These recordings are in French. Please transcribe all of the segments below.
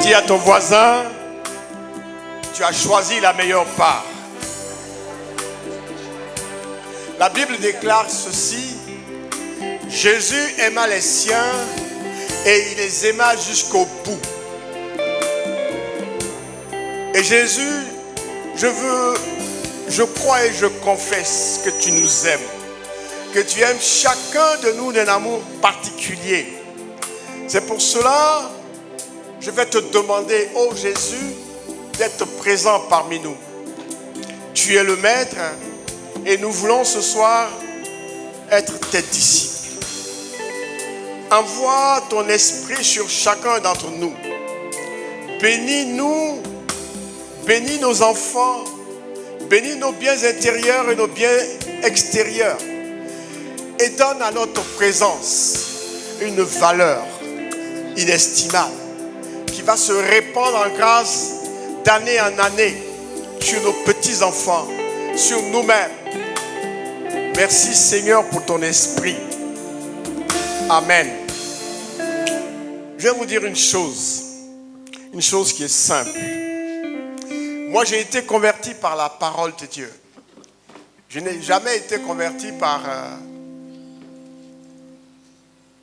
Dis à ton voisin, tu as choisi la meilleure part. La Bible déclare ceci: Jésus aima les siens et il les aima jusqu'au bout. Et Jésus, je crois et je confesse que tu nous aimes, que tu aimes chacun de nous d'un amour particulier. C'est pour cela je vais te demander, ô Jésus, d'être présent parmi nous. Tu es le Maître et nous voulons ce soir être tes disciples. Envoie ton esprit sur chacun d'entre nous. Bénis-nous, bénis nos enfants, bénis nos biens intérieurs et nos biens extérieurs. Et donne à notre présence une valeur inestimable qui va se répandre en grâce d'année en année sur nos petits-enfants, sur nous-mêmes. Merci Seigneur pour ton esprit. Amen. Je vais vous dire une chose qui est simple. Moi j'ai été converti par la parole de Dieu. Je n'ai jamais été converti par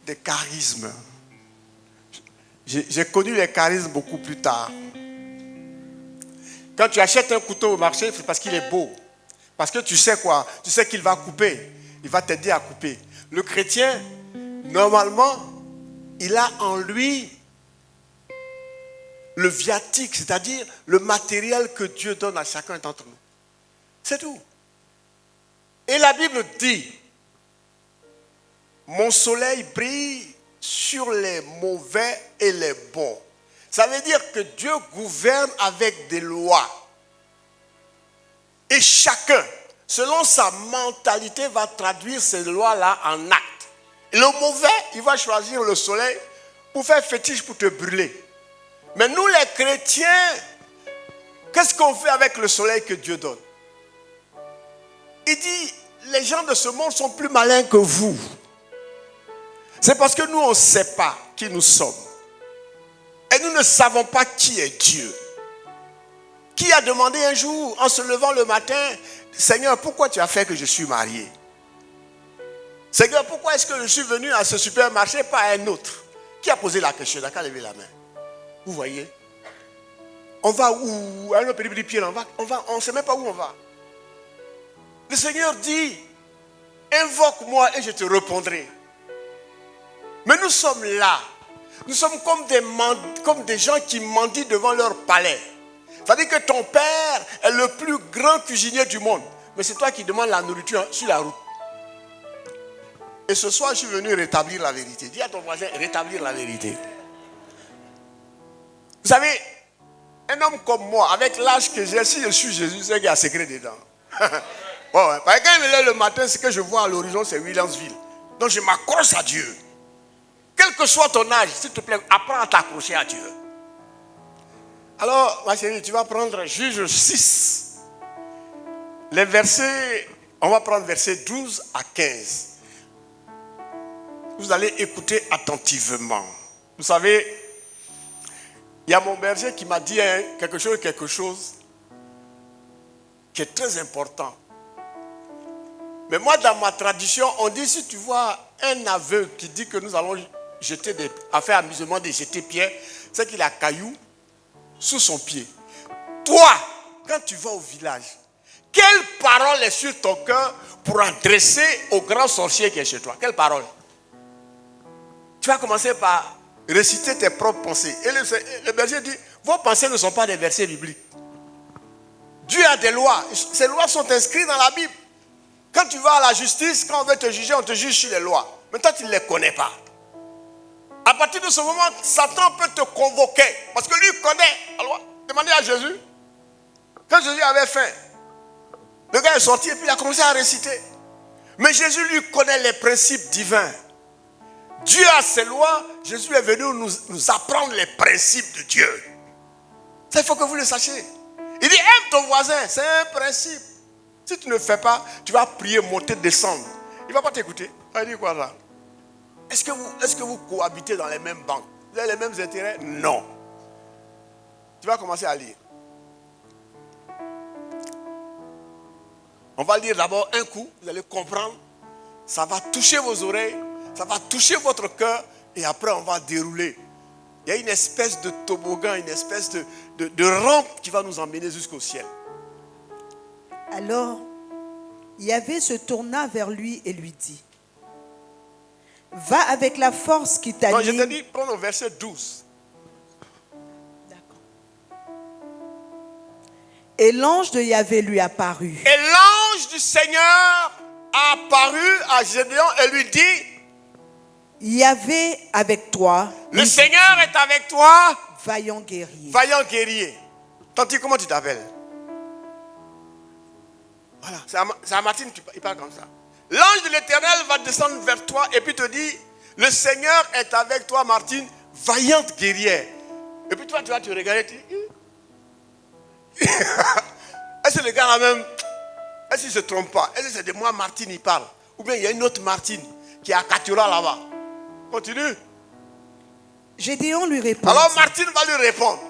des charismes. J'ai connu les charismes beaucoup plus tard. Quand tu achètes un couteau au marché, c'est parce qu'il est beau. Parce que tu sais quoi? Tu sais qu'il va couper. Il va t'aider à couper. Le chrétien, normalement, il a en lui le viatique, c'est-à-dire le matériel que Dieu donne à chacun d'entre nous. C'est tout. Et la Bible dit, mon soleil brille sur les mauvais et les bons. Ça veut dire que Dieu gouverne avec des lois. Et chacun, selon sa mentalité, va traduire ces lois-là en actes. Et le mauvais, il va choisir le soleil pour faire fétiche, pour te brûler. Mais nous les chrétiens, qu'est-ce qu'on fait avec le soleil que Dieu donne? Il dit, les gens de ce monde sont plus malins que vous. C'est parce que nous, on ne sait pas qui nous sommes. Et nous ne savons pas qui est Dieu. Qui a demandé un jour, en se levant le matin, Seigneur, pourquoi tu as fait que je suis marié? Seigneur, pourquoi est-ce que je suis venu à ce supermarché, pas à un autre? Qui a posé la question? D'accord, levez la main. Vous voyez? On va où? On ne sait même pas où on va. Le Seigneur dit, invoque-moi et je te répondrai. Mais nous sommes là. Nous sommes comme des gens qui mendient devant leur palais. C'est-à-dire que ton père est le plus grand cuisinier du monde. Mais c'est toi qui demandes la nourriture sur la route. Et ce soir, je suis venu rétablir la vérité. Dis à ton voisin, rétablir la vérité. Vous savez, un homme comme moi, avec l'âge que j'ai, si je suis Jésus, c'est qu'il y a un secret dedans. Bon, parce que quand il me lève le matin, ce que je vois à l'horizon, c'est Williamsville. Donc je m'accroche à Dieu. Quel que soit ton âge, s'il te plaît, apprends à t'accrocher à Dieu. Alors, ma chérie, tu vas prendre Juge 6. Les versets, on va prendre versets 12 à 15. Vous allez écouter attentivement. Vous savez, il y a mon berger qui m'a dit quelque chose qui est très important. Mais moi, dans ma tradition, on dit, si tu vois un aveugle qui dit que nous allons faire amusement de jeter pierre, c'est qu'il a caillou sous son pied. Toi, quand tu vas au village, quelle parole est sur ton cœur pour adresser au grand sorcier qui est chez toi? Quelle parole? Tu vas commencer par réciter tes propres pensées. Et le berger dit, vos pensées ne sont pas des versets bibliques. Dieu a des lois. Ces lois sont inscrites dans la Bible. Quand tu vas à la justice, quand on veut te juger, on te juge sur les lois. Mais toi, tu ne les connais pas. À partir de ce moment, Satan peut te convoquer. Parce que lui connaît la loi. Demandez à Jésus. Quand Jésus avait faim, le gars est sorti et puis il a commencé à réciter. Mais Jésus, lui, connaît les principes divins. Dieu a ses lois. Jésus est venu nous apprendre les principes de Dieu. Ça, il faut que vous le sachiez. Il dit, aime ton voisin. C'est un principe. Si tu ne fais pas, tu vas prier, monter, descendre. Il ne va pas t'écouter. Il va dire quoi là? Est-ce que vous cohabitez dans les mêmes banques? Vous avez les mêmes intérêts? Non. Tu vas commencer à lire. On va lire d'abord un coup, vous allez comprendre. Ça va toucher vos oreilles, ça va toucher votre cœur, et après on va dérouler. Il y a une espèce de toboggan, une espèce de rampe qui va nous emmener jusqu'au ciel. Alors, Yahvé se tourna vers lui et lui dit, va avec la force qui t'anime. Non, je te dis, prends le verset 12. D'accord. Et l'ange de Yahvé lui apparut. Et l'ange du Seigneur a apparu à Gédéon et lui dit, Yahvé avec toi. le Seigneur est avec toi, vaillant guerrier. vaillant guerrier. Tanti, comment tu t'appelles? Voilà, c'est à Martine qu'il parle comme ça. L'ange de l'Éternel va descendre vers toi et puis te dit, le Seigneur est avec toi, Martine, vaillante guerrière. Et puis toi, tu vas te regarder, tu dis, est-ce que le gars là même, est-ce qu'il ne se trompe pas? Est-ce que c'est de moi, Martine, il parle? Ou bien il y a une autre Martine qui est à Katura là-bas. Continue. Gédéon lui répondit. Alors Martine va lui répondre.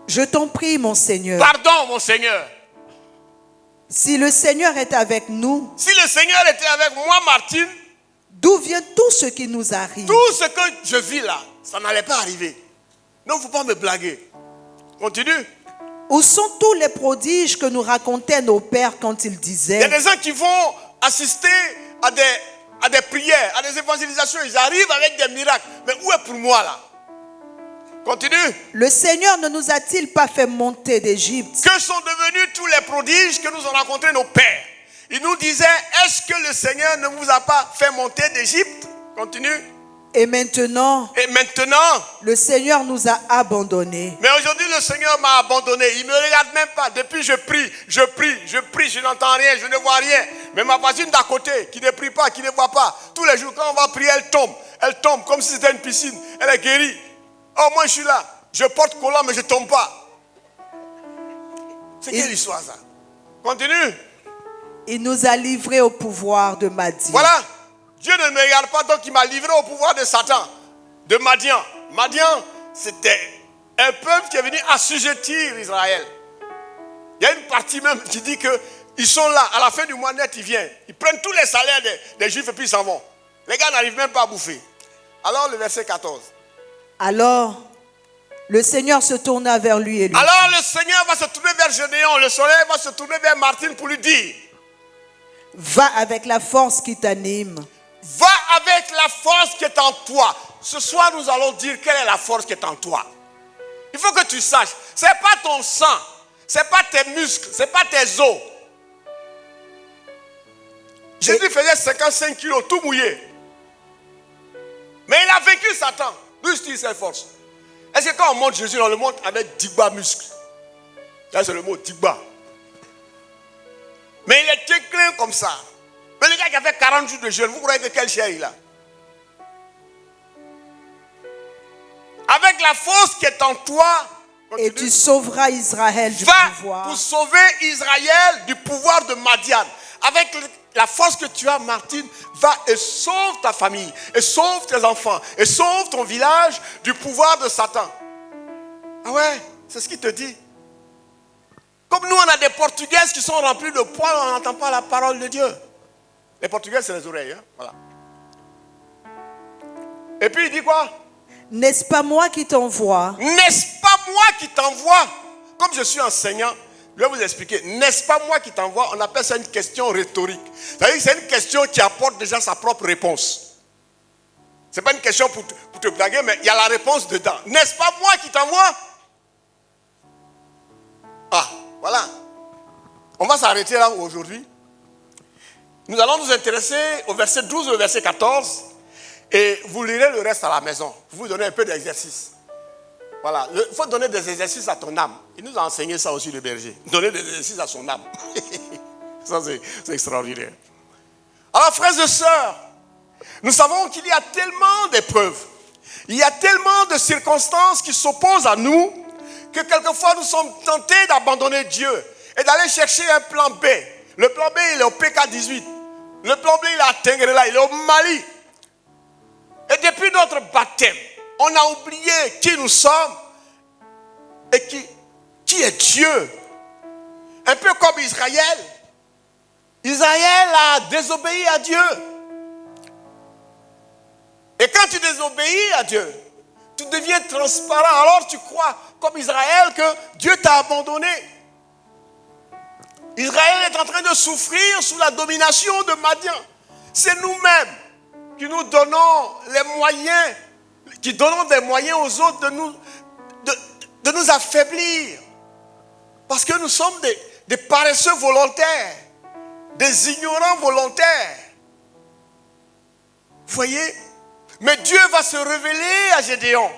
Je t'en prie, mon Seigneur. Pardon, mon Seigneur. Si le Seigneur est avec nous, Si le Seigneur était avec moi, Martine, d'où vient tout ce qui nous arrive? tout ce que je vis là, ça n'allait pas arriver. Non, il ne faut pas me blaguer. Continue. Où sont tous les prodiges que nous racontaient nos pères quand ils Il y a disaient, des gens qui vont assister à des prières, à des évangélisations. Ils arrivent avec des miracles. Mais où est pour moi là? Continue. le Seigneur ne nous a-t-il pas fait monter d'Égypte? Que sont devenus tous les prodiges que nous ont rencontrés nos pères? Ils nous disaient, est-ce que le Seigneur ne vous a pas fait monter d'Égypte? Continue. Et maintenant, Et maintenant, le Seigneur nous a abandonnés. mais aujourd'hui le Seigneur m'a abandonné. Il ne me regarde même pas. Depuis je prie, je n'entends rien, je ne vois rien. Mais ma voisine d'à côté, qui ne prie pas, qui ne voit pas, tous les jours quand on va prier, elle tombe comme si c'était une piscine. Elle est guérie. Oh, moi je suis là, je porte collant mais je ne tombe pas. C'est quelle histoire ça? Continue. Il nous a livrés au pouvoir de Madian. Voilà. Dieu ne me regarde pas, donc il m'a livré au pouvoir de Satan, de Madian. Madian, c'était un peuple qui est venu assujettir Israël. Il y a une partie même qui dit qu'ils sont là, à la fin du mois net, ils viennent. Ils prennent tous les salaires des Juifs et puis ils s'en vont. Les gars n'arrivent même pas à bouffer. Alors le verset 14. Alors, le Seigneur se tourna vers lui et lui Alors le Seigneur va se tourner vers Gédéon, le soleil va se tourner vers Martine pour lui dire, va avec la force qui t'anime. va avec la force qui est en toi. Ce soir, nous allons dire quelle est la force qui est en toi. Il faut que tu saches, ce n'est pas ton sang, ce n'est pas tes muscles, ce n'est pas tes os. Jésus faisait 55 kilos, tout mouillé. Mais il a vaincu Satan. D'où est cette force? Est-ce que quand on monte Jésus, on le monte avec digba muscles? Là, c'est le mot digba. Mais il était clin comme ça. Mais le gars qui a fait 40 jours de jeûne, vous croyez que quelle chair il a? Avec la force qui est en toi, Et tu sauveras Israël du va pouvoir. pour sauver Israël du pouvoir de Madian. Avec la force que tu as, Martine, va et sauve ta famille, et sauve tes enfants, et sauve ton village du pouvoir de Satan. Ah ouais, c'est ce qu'il te dit. Comme nous, on a des Portugaises qui sont remplis de poils, on n'entend pas la parole de Dieu. Les Portugais, c'est les oreilles. Hein? Voilà. Et puis il dit quoi? N'est-ce pas moi qui t'envoie? N'est-ce pas moi qui t'envoie? Comme je suis enseignant, je vais vous expliquer. N'est-ce pas moi qui t'envoie? On appelle ça une question rhétorique. C'est-à-dire que c'est une question qui apporte déjà sa propre réponse. Ce n'est pas une question pour te blaguer, mais il y a la réponse dedans. N'est-ce pas moi qui t'envoie? Ah, voilà. On va s'arrêter là aujourd'hui. Nous allons nous intéresser au verset 12 et au verset 14. Et vous lirez le reste à la maison. Pour vous donner un peu d'exercice. Voilà. Il faut donner des exercices à ton âme. Il nous a enseigné ça aussi, le berger. Donner des exercices à son âme. Ça, c'est extraordinaire. Alors, frères et sœurs, nous savons qu'il y a tellement d'épreuves. Il y a tellement de circonstances qui s'opposent à nous que quelquefois nous sommes tentés d'abandonner Dieu et d'aller chercher un plan B. Le plan B, il est au PK18. Le plan B, il est à Tengrela, il est au Mali. Et depuis notre baptême, on a oublié qui nous sommes et qui est Dieu. Un peu comme Israël. Israël a désobéi à Dieu. Et quand tu désobéis à Dieu, tu deviens transparent. Alors tu crois, comme Israël, que Dieu t'a abandonné. Israël est en train de souffrir sous la domination de Madian. C'est nous-mêmes qui nous donnons les moyens, qui donnons des moyens aux autres de nous affaiblir. Parce que nous sommes des paresseux volontaires, des ignorants volontaires. Vous voyez? Mais Dieu va se révéler à Gédéon.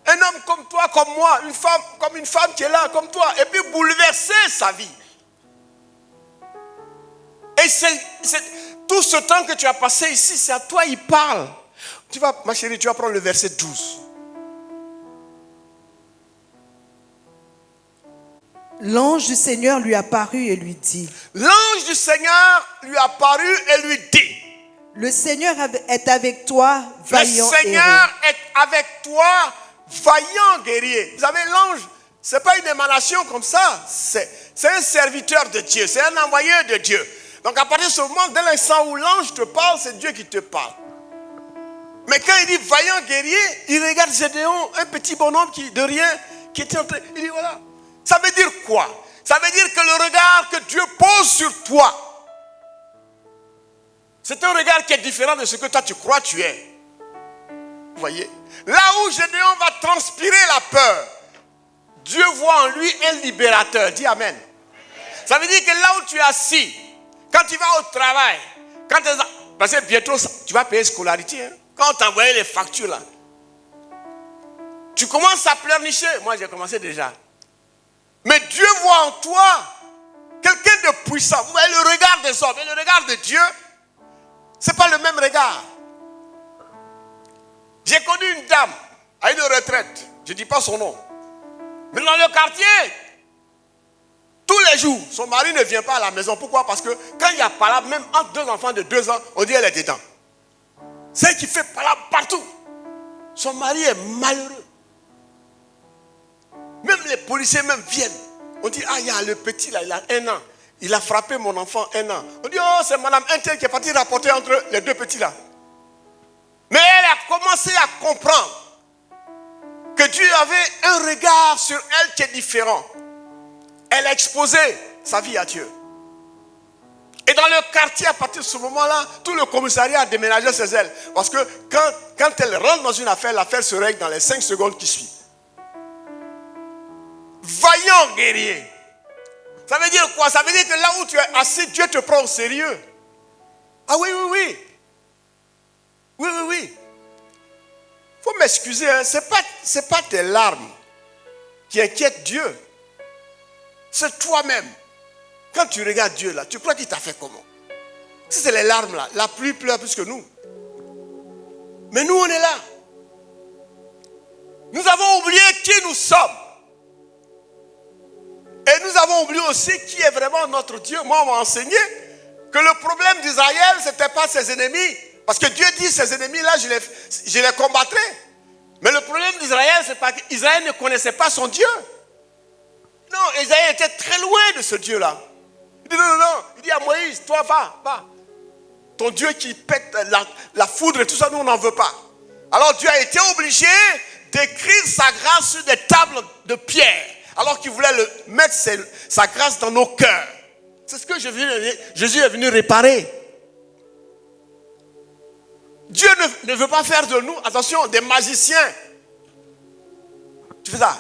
Un homme comme toi, comme moi, une femme qui est là, comme toi, et puis bouleverser sa vie. Et tout ce temps que tu as passé ici, c'est à toi il parle. Ma chérie, tu vas prendre le verset 12. L'ange du Seigneur lui apparut et lui dit. L'ange du Seigneur lui apparut et lui dit. Le Seigneur est avec toi, vaillant héros. Le Seigneur est avec toi, vaillant guerrier. Vous savez, l'ange, ce n'est pas une émanation comme ça. C'est un serviteur de Dieu, c'est un envoyé de Dieu. Donc à partir de ce moment, dès l'instant où l'ange te parle, c'est Dieu qui te parle. Mais quand il dit vaillant guerrier, il regarde Gédéon, un petit bonhomme de rien, qui était en train. Il dit voilà. Ça veut dire quoi? Ça veut dire que le regard que Dieu pose sur toi, c'est un regard qui est différent de ce que toi tu crois tu es. Vous voyez? Là où Gédéon va transpirer la peur, Dieu voit en lui un libérateur. Dis Amen. Ça veut dire que là où tu es assis, quand tu vas au travail, parce que bientôt tu vas payer scolarité, hein? Quand on t'envoie les factures là, tu commences à pleurnicher. Moi j'ai commencé déjà. Mais Dieu voit en toi quelqu'un de puissant. Vous voyez le regard des hommes et le regard de Dieu, ce n'est pas le même regard. J'ai connu une dame à une retraite, je ne dis pas son nom, mais dans le quartier, tous les jours, son mari ne vient pas à la maison. Pourquoi? Parce que quand il y a palabre, même entre deux enfants de 2 ans, on dit elle est dedans. C'est elle qui fait palabre partout. Son mari est malheureux. Même les policiers même viennent. On dit, ah, il y a le petit là, il a 1 an. Il a frappé mon enfant 1 an. On dit, oh, c'est madame Intel qui est partie rapporter entre les 2 petits là. Mais elle a commencé à comprendre que Dieu avait un regard sur elle qui est différent. Elle a exposé sa vie à Dieu. Et dans le quartier, à partir de ce moment-là, tout le commissariat a déménagé chez elle. Parce que quand elle rentre dans une affaire, l'affaire se règle dans les 5 secondes qui suivent. Vaillant guerrier. Ça veut dire quoi? Ça veut dire que là où tu es assis, Dieu te prend au sérieux. Ah oui, oui, oui. Oui, oui, oui. Il faut m'excuser, hein. Ce n'est pas tes larmes qui inquiètent Dieu. C'est toi-même. Quand tu regardes Dieu là, tu crois qu'il t'a fait comment? Si c'est les larmes là, la pluie pleure plus que nous. Mais nous on est là. Nous avons oublié qui nous sommes. Et nous avons oublié aussi qui est vraiment notre Dieu. Moi on m'a enseigné que le problème d'Israël ce n'était pas ses ennemis. Parce que Dieu dit ces ennemis là je les combattrai. Mais le problème d'Israël c'est pas qu'Israël ne connaissait pas son Dieu. Non, Isaïe était très loin de ce Dieu-là. Il dit non. Il dit à Moïse, toi va. Ton Dieu qui pète la foudre et tout ça, nous on n'en veut pas. Alors Dieu a été obligé d'écrire sa grâce sur des tables de pierre. Alors qu'il voulait mettre sa grâce dans nos cœurs. C'est ce que Jésus est venu réparer. Dieu ne veut pas faire de nous, attention, des magiciens. Tu fais ça,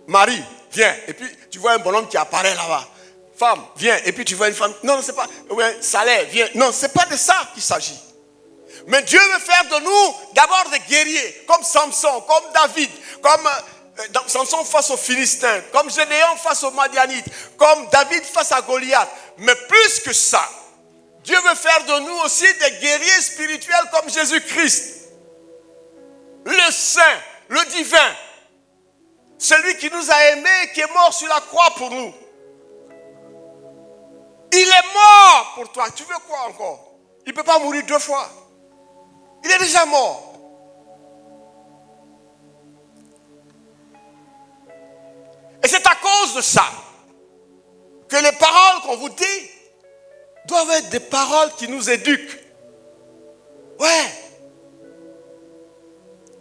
Marie. Viens, et puis tu vois un bonhomme qui apparaît là-bas. Femme, viens, et puis tu vois une femme. Non, c'est pas. Ouais, Saleh, viens. Non, c'est pas de ça qu'il s'agit. Mais Dieu veut faire de nous d'abord des guerriers, comme Samson, comme David, comme Samson face aux Philistins, comme Gédéon face aux Madianites, comme David face à Goliath. Mais plus que ça, Dieu veut faire de nous aussi des guerriers spirituels comme Jésus-Christ. Le Saint, le Divin. Celui qui nous a aimés, qui est mort sur la croix pour nous. Il est mort pour toi. Tu veux quoi encore? Il ne peut pas mourir 2 fois. Il est déjà mort. cause de ça que les paroles qu'on vous dit doivent être des paroles qui nous éduquent. Ouais.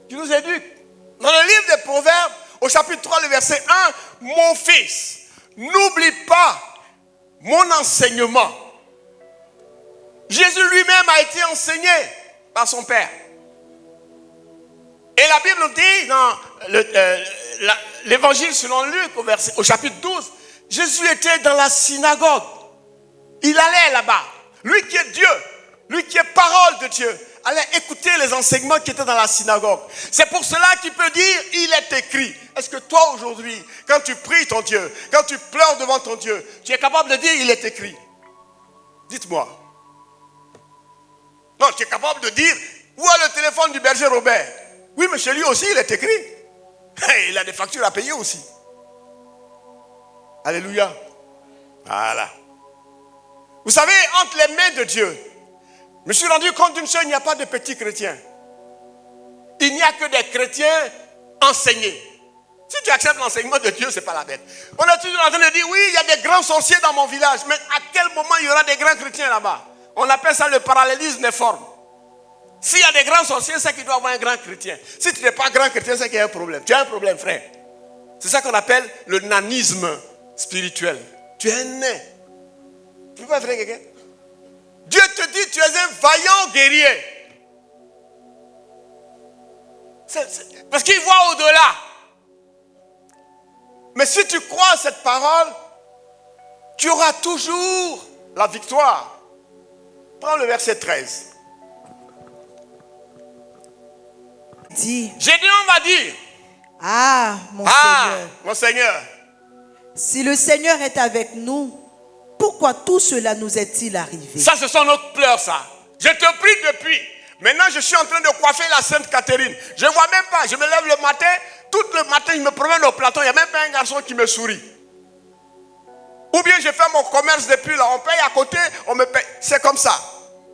Qui nous éduquent. Dans le livre des Proverbes, au chapitre 3, le verset 1, mon fils, n'oublie pas mon enseignement. Jésus lui-même a été enseigné par son Père. Et la Bible dit dans l'évangile selon Luc, au chapitre 12, Jésus était dans la synagogue. Il allait là-bas. Lui qui est Dieu, lui qui est parole de Dieu, allait écouter les enseignements qui étaient dans la synagogue. C'est pour cela qu'il peut dire, il est écrit. Est-ce que toi aujourd'hui, quand tu pries ton Dieu, quand tu pleures devant ton Dieu, tu es capable de dire, il est écrit? Dites-moi. Non, tu es capable de dire, où est le téléphone du berger Robert? Oui, mais chez lui aussi, il est écrit. Il a des factures à payer aussi. Alléluia. Voilà. Vous savez, entre les mains de Dieu, je me suis rendu compte d'une chose, il n'y a pas de petits chrétiens. Il n'y a que des chrétiens enseignés. Si tu acceptes l'enseignement de Dieu, ce n'est pas la peine. On est toujours en train de dire, oui, il y a des grands sorciers dans mon village. Mais à quel moment il y aura des grands chrétiens là-bas? On appelle ça le parallélisme des formes. S'il y a des grands sorciers, c'est qu'il doit y avoir un grand chrétien. Si tu n'es pas grand chrétien, c'est qu'il y a un problème. Tu as un problème, frère. C'est ça qu'on appelle le nanisme spirituel. Tu es un nain. Tu peux pas faire quelqu'un? Dieu te dit, tu es un vaillant guerrier. Parce qu'il voit au-delà. Mais si tu crois à cette parole, tu auras toujours la victoire. Prends le verset 13. Gédéon va dire, mon Seigneur, si le Seigneur est avec nous, pourquoi tout cela nous est-il arrivé? Ça, ce sont nos pleurs, ça. Je te prie depuis. Maintenant, je suis en train de coiffer la Sainte Catherine. Je ne vois même pas. Je me lève le matin. Tout le matin, je me promène au plateau. Il n'y a même pas un garçon qui me sourit. Ou bien je fais mon commerce depuis là. On paye à côté, on me paye. C'est comme ça.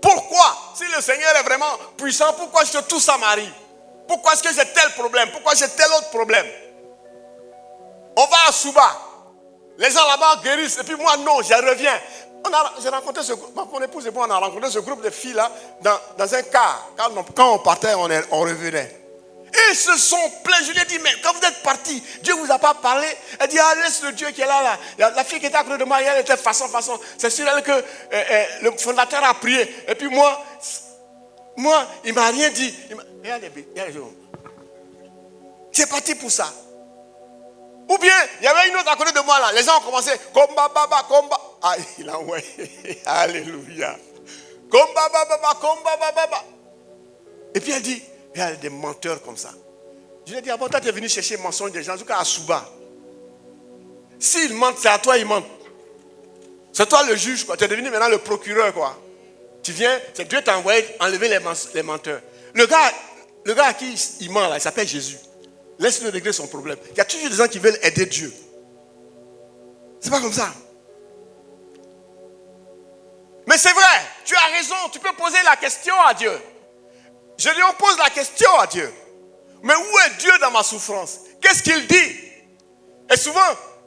Pourquoi? Si le Seigneur est vraiment puissant, pourquoi est-ce que tout ça m'arrive? Pourquoi est-ce que j'ai tel problème? Pourquoi j'ai tel autre problème? On va à Souba. Les gens là-bas guérissent. Et puis moi, non, je reviens. J'ai rencontré ce groupe. Mon épouse et moi, on a rencontré ce groupe de filles là dans un car. Quand on partait, on revenait. Et ils se sont plaints. Je lui ai dit, mais quand vous êtes partis, Dieu ne vous a pas parlé. Elle dit, laisse le Dieu qui est là. La fille qui était à côté de moi, elle était façon. C'est sur elle que le fondateur a prié. Et puis moi, il ne m'a rien dit. C'est parti pour ça. Ou bien, il y avait une autre à côté de moi là. Les gens ont commencé, combat, baba, combat. Ah, il a envoyé. Alléluia. Combat, baba, combat, baba. Et puis elle dit, il y a des menteurs comme ça. Je lui ai dit, ah bon, toi tu es venu chercher mensonge des gens, en tout cas à Souba. S'ils mentent, c'est à toi ils mentent. C'est toi le juge, quoi. Tu es devenu maintenant le procureur, quoi. Tu viens, c'est Dieu t'a envoyé enlever les menteurs. Le gars à qui il ment là, il s'appelle Jésus. Laisse-le régler son problème. Il y a toujours des gens qui veulent aider Dieu. C'est pas comme ça. Mais c'est vrai, tu as raison, tu peux poser la question à Dieu. Je lui pose la question à Dieu. Mais où est Dieu dans ma souffrance? Qu'est-ce qu'il dit? Et souvent,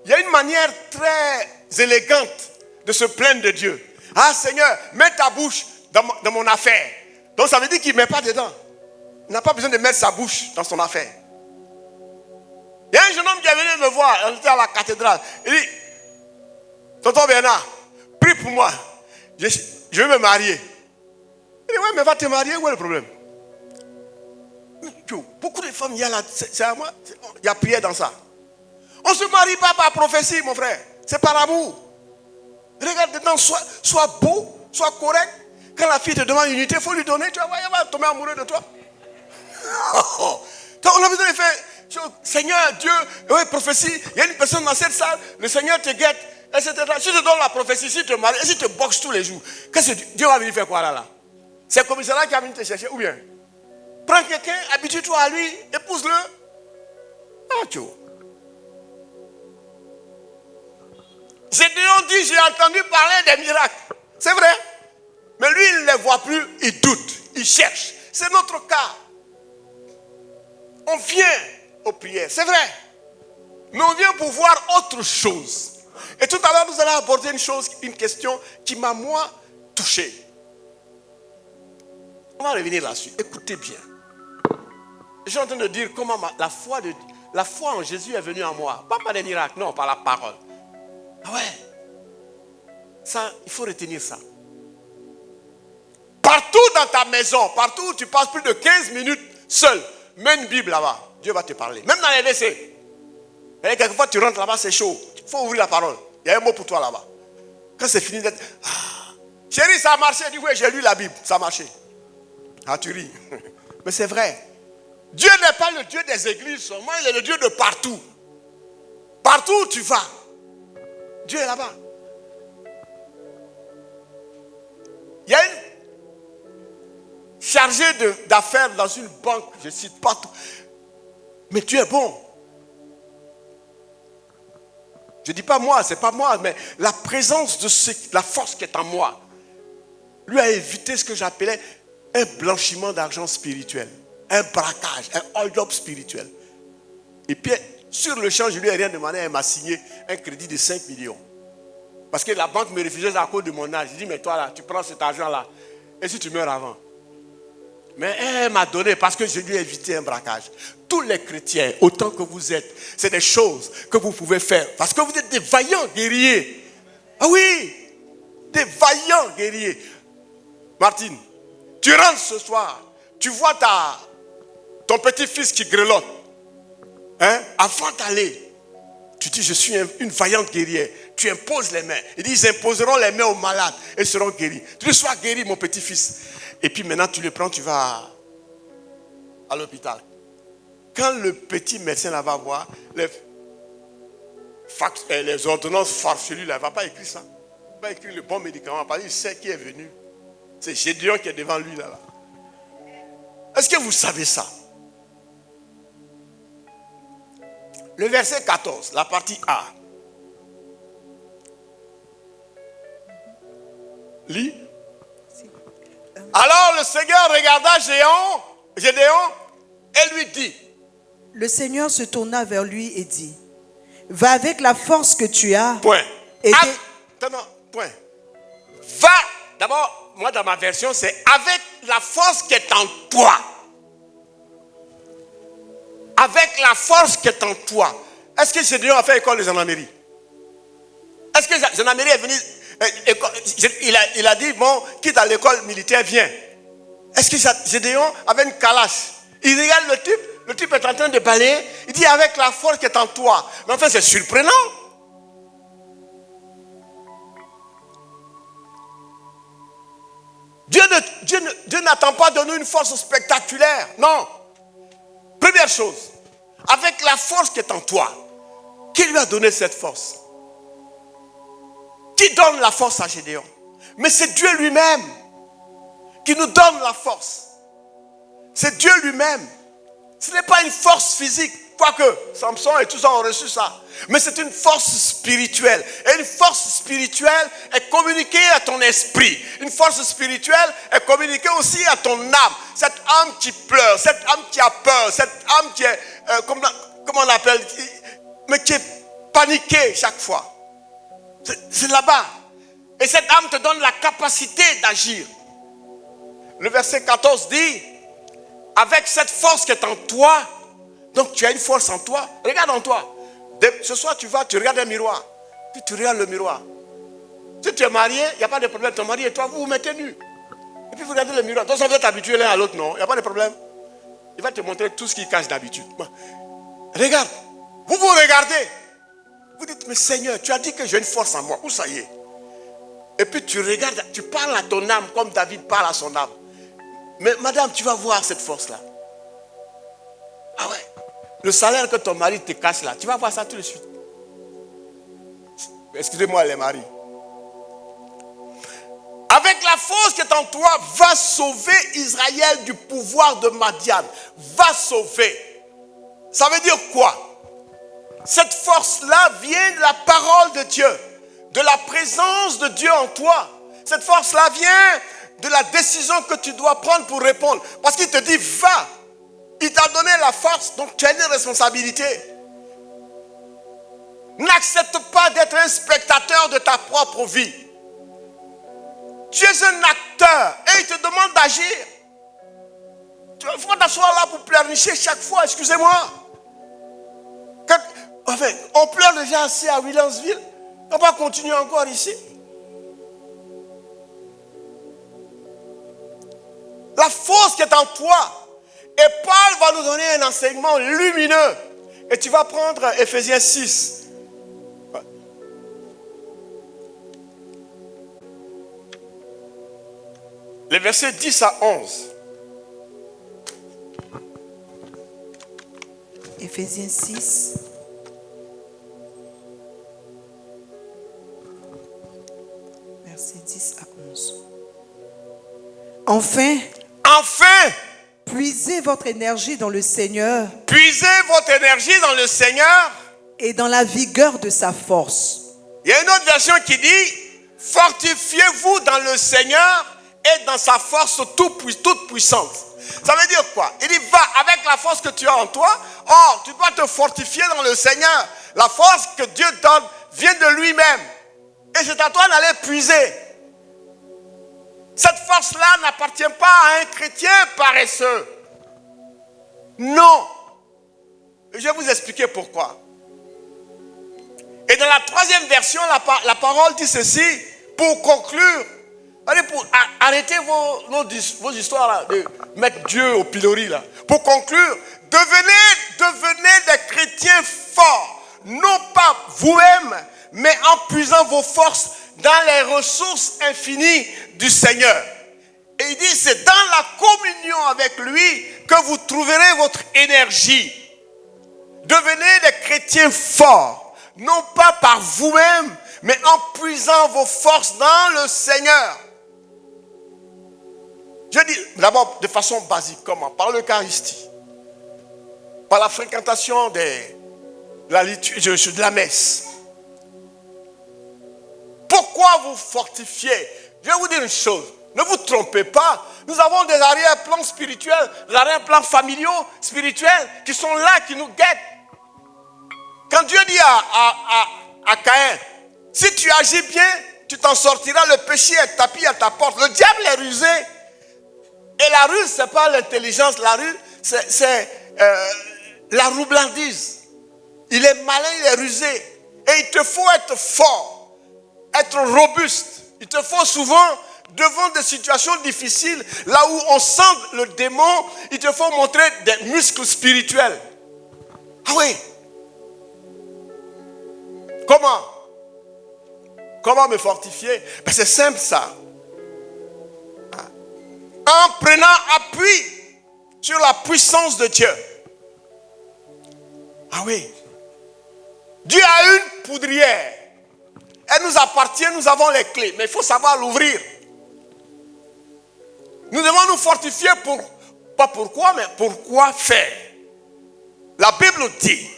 il y a une manière très élégante de se plaindre de Dieu. Ah Seigneur, mets ta bouche dans mon affaire. Donc ça veut dire qu'il ne met pas dedans. Il n'a pas besoin de mettre sa bouche dans son affaire. Il y a un jeune homme qui est venu me voir, on était à la cathédrale. Il dit, tonton Bernard, prie pour moi. Je veux me marier. Il dit, ouais, mais va te marier, où est le problème? Beaucoup de femmes, il y a c'est à moi, il y a prière dans ça. On ne se marie pas par prophétie, mon frère. C'est par amour. Regarde dedans, sois beau, sois correct. Quand la fille te demande une unité, il faut lui donner. Tu vas voir, elle va tomber amoureux de toi. On a besoin de faire, Seigneur, Dieu, oui, prophétie. Il y a une personne dans cette salle, le Seigneur te guette, etc. Si tu donnes la prophétie, si tu te maries, si tu te boxes tous les jours, qu'est-ce que Dieu va venir faire quoi là? C'est le commissariat qui va venir te chercher, ou bien? Prends quelqu'un, habitue-toi à lui, épouse-le. Ah, tu vois. Gédéon dit, j'ai entendu parler des miracles. C'est vrai. Mais lui, il ne les voit plus, il doute, il cherche. C'est notre cas. On vient aux prières, c'est vrai. Mais on vient pour voir autre chose. Et tout à l'heure, nous allons aborder une question qui m'a, moi, touché. On va revenir là-dessus. Écoutez bien. Je suis en train de dire comment la foi en Jésus est venue en moi. Pas par des miracles, non, par la parole. Ah ouais. Ça, il faut retenir ça. Partout dans ta maison, partout où tu passes plus de 15 minutes seul, mets une Bible là-bas. Dieu va te parler. Même dans les WC. Et quelquefois, tu rentres là-bas, c'est chaud. Il faut ouvrir la parole. Il y a un mot pour toi là-bas. Quand c'est fini d'être... Ah, chérie, ça a marché. Dis, oui, j'ai lu la Bible. Ça a marché. Ah, tu ris. Mais c'est vrai. Dieu n'est pas le Dieu des églises seulement. Il est le Dieu de partout. Partout où tu vas. Dieu est là-bas. Il y a une chargée d'affaires dans une banque. Je ne cite pas tout. Mais Dieu est bon. Je ne dis pas moi, ce n'est pas moi, mais la présence de la force qui est en moi lui a évité ce que j'appelais un blanchiment d'argent spirituel, un braquage, un hold-up spirituel. Et puis, sur le champ, je ne lui ai rien demandé, elle m'a signé un crédit de 5 millions. Parce que la banque me refusait à cause de mon âge. Je dis, mais toi là, tu prends cet argent-là, et si tu meurs avant? Mais elle m'a donné parce que je lui ai évité un braquage. Tous les chrétiens, autant que vous êtes, c'est des choses que vous pouvez faire. Parce que vous êtes des vaillants guerriers. Ah oui, des vaillants guerriers. Martine, tu rentres ce soir, tu vois ton petit-fils qui grelotte. Hein? Avant d'aller, tu dis, je suis une vaillante guerrière. Tu imposes les mains. Ils disent, ils imposeront les mains aux malades et seront guéris. Tu sois guéri, mon petit-fils. Et puis maintenant, tu le prends, tu vas à l'hôpital. Quand le petit médecin là va voir, les ordonnances farfelues, là, il ne va pas écrire ça. Il ne va pas écrire le bon médicament, parce qu'il sait qui est venu. C'est Gédéon qui est devant lui là. Est-ce que vous savez ça? Le verset 14, la partie A. Lis. Alors le Seigneur regarda Gédéon et lui dit. Le Seigneur se tourna vers lui et dit, va avec la force que tu as. Point. Et point. Va, d'abord, moi dans ma version, c'est avec la force qui est en toi. Avec la force qui est en toi. Est-ce que Gédéon a fait école de gendarmerie? Est-ce que gendarmerie est venu... Il a dit, bon, quitte à l'école militaire, viens. Est-ce que Gédéon avait une calache? Il regarde le type est en train de balayer. Il dit, avec la force qui est en toi. Mais enfin, c'est surprenant. Dieu n'attend pas de nous une force spectaculaire. Non. Première chose, avec la force qui est en toi. Qui lui a donné cette force? Qui donne la force à Gédéon? Mais c'est Dieu lui-même qui nous donne la force. C'est Dieu lui-même. Ce n'est pas une force physique. Quoique Samson et tout ça ont reçu ça. Mais c'est une force spirituelle. Et une force spirituelle est communiquée à ton esprit. Une force spirituelle est communiquée aussi à ton âme. Cette âme qui pleure, cette âme qui a peur, cette âme qui est, comment on l'appelle, mais qui est paniquée chaque fois. C'est là-bas. Et cette âme te donne la capacité d'agir. Le verset 14 dit, avec cette force qui est en toi, donc tu as une force en toi, regarde en toi. Ce soir tu regardes un miroir, puis tu regardes le miroir. Si tu es marié, il n'y a pas de problème, ton mari et toi, vous vous mettez nus. Et puis vous regardez le miroir. Donc vous êtes habitués l'un à l'autre, non, il n'y a pas de problème. Il va te montrer tout ce qu'il cache d'habitude. Regarde, vous vous regardez. Vous dites, mais Seigneur, tu as dit que j'ai une force en moi. Où ça y est? Et puis tu regardes, tu parles à ton âme comme David parle à son âme. Mais madame, tu vas voir cette force-là. Ah ouais. Le salaire que ton mari te cache là, tu vas voir ça tout de suite. Excusez-moi les maris. Avec la force qui est en toi, va sauver Israël du pouvoir de Madian. Va sauver. Ça veut dire quoi? Cette force-là vient de la parole de Dieu, de la présence de Dieu en toi. Cette force-là vient de la décision que tu dois prendre pour répondre. Parce qu'il te dit, va. Il t'a donné la force, donc tu as une responsabilité. N'accepte pas d'être un spectateur de ta propre vie. Tu es un acteur et il te demande d'agir. Tu vas t'asseoir là pour pleurnicher chaque fois, excusez-moi. Enfin, on pleure déjà assez à Williamsville. On va continuer encore ici. La force qui est en toi. Et Paul va nous donner un enseignement lumineux. Et tu vas prendre Ephésiens 6. Les versets 10 à 11. Ephésiens 6. Versets 10 à 11. Enfin, puisez votre énergie dans le Seigneur. Puisez votre énergie dans le Seigneur. Et dans la vigueur de sa force. Il y a une autre version qui dit, fortifiez-vous dans le Seigneur et dans sa force toute puissante. Ça veut dire quoi? Il dit, va avec la force que tu as en toi. Or, tu dois te fortifier dans le Seigneur. La force que Dieu donne vient de lui-même. Et c'est à toi d'aller puiser. Cette force-là n'appartient pas à un chrétien paresseux. Non. Je vais vous expliquer pourquoi. Et dans la troisième version, la parole dit ceci, pour conclure. Allez, pour arrêter vos histoires là, de mettre Dieu au pilori là. Pour conclure, devenez des chrétiens forts, non pas vous-même, mais en puisant vos forces dans les ressources infinies du Seigneur. Et il dit, c'est dans la communion avec lui que vous trouverez votre énergie. Devenez des chrétiens forts, non pas par vous-même, mais en puisant vos forces dans le Seigneur. Je dis d'abord de façon basique, comment? Par l'Eucharistie, par la fréquentation de la messe. Pourquoi vous fortifiez? Je vais vous dire une chose, ne vous trompez pas, nous avons des arrière-plans spirituels, des arrière-plans familiaux, spirituels, qui sont là, qui nous guettent. Quand Dieu dit à Caïn, si tu agis bien, tu t'en sortiras, le péché est tapis à ta porte. Le diable est rusé. Et la ruse, ce n'est pas l'intelligence. La ruse, c'est la roublandise. Il est malin, il est rusé. Et il te faut être fort, être robuste. Il te faut souvent, devant des situations difficiles, là où on sent le démon, il te faut montrer des muscles spirituels. Ah oui. Comment me fortifier? Ben c'est simple ça. En prenant appui sur la puissance de Dieu. Ah oui. Dieu a une poudrière. Elle nous appartient, nous avons les clés. Mais il faut savoir l'ouvrir. Nous devons nous fortifier pas pourquoi, mais pourquoi faire. La Bible dit,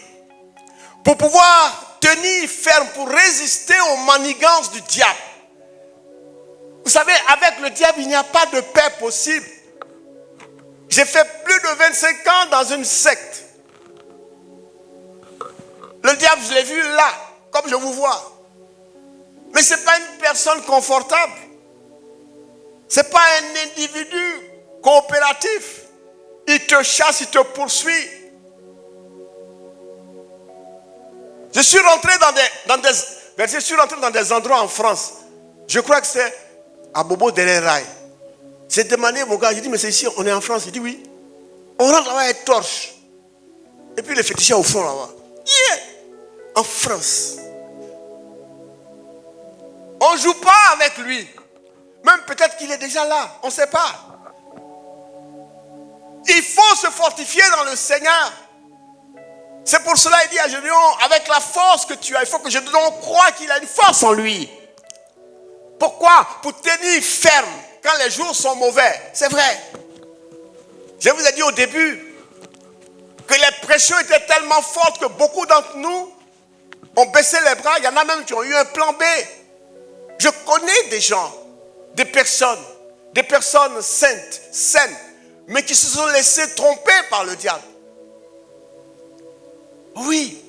pour pouvoir tenir ferme, pour résister aux manigances du diable. Vous savez, avec le diable, il n'y a pas de paix possible. J'ai fait plus de 25 ans dans une secte. Le diable, je l'ai vu là, comme je vous vois. Mais ce n'est pas une personne confortable. Ce n'est pas un individu coopératif. Il te chasse, il te poursuit. Je suis rentré dans des endroits en France. Je crois que c'est à Bobo derrière Rail. J'ai demandé à mon gars, j'ai dit, mais c'est ici, on est en France. Il dit oui. On rentre là-bas avec torche. Et puis les féticheurs au fond là-bas. Yeah. En France. On ne joue pas avec lui. Même peut-être qu'il est déjà là. On ne sait pas. Il faut se fortifier dans le Seigneur. C'est pour cela qu'il dit à Gédéon, avec la force que tu as, il faut que Gédéon croie qu'il a une force en lui. Pourquoi? Pour tenir ferme quand les jours sont mauvais. C'est vrai. Je vous ai dit au début que les pressions étaient tellement fortes que beaucoup d'entre nous ont baissé les bras. Il y en a même qui ont eu un plan B. Je connais des gens, des personnes saintes, saines, mais qui se sont laissées tromper par le diable. Oui.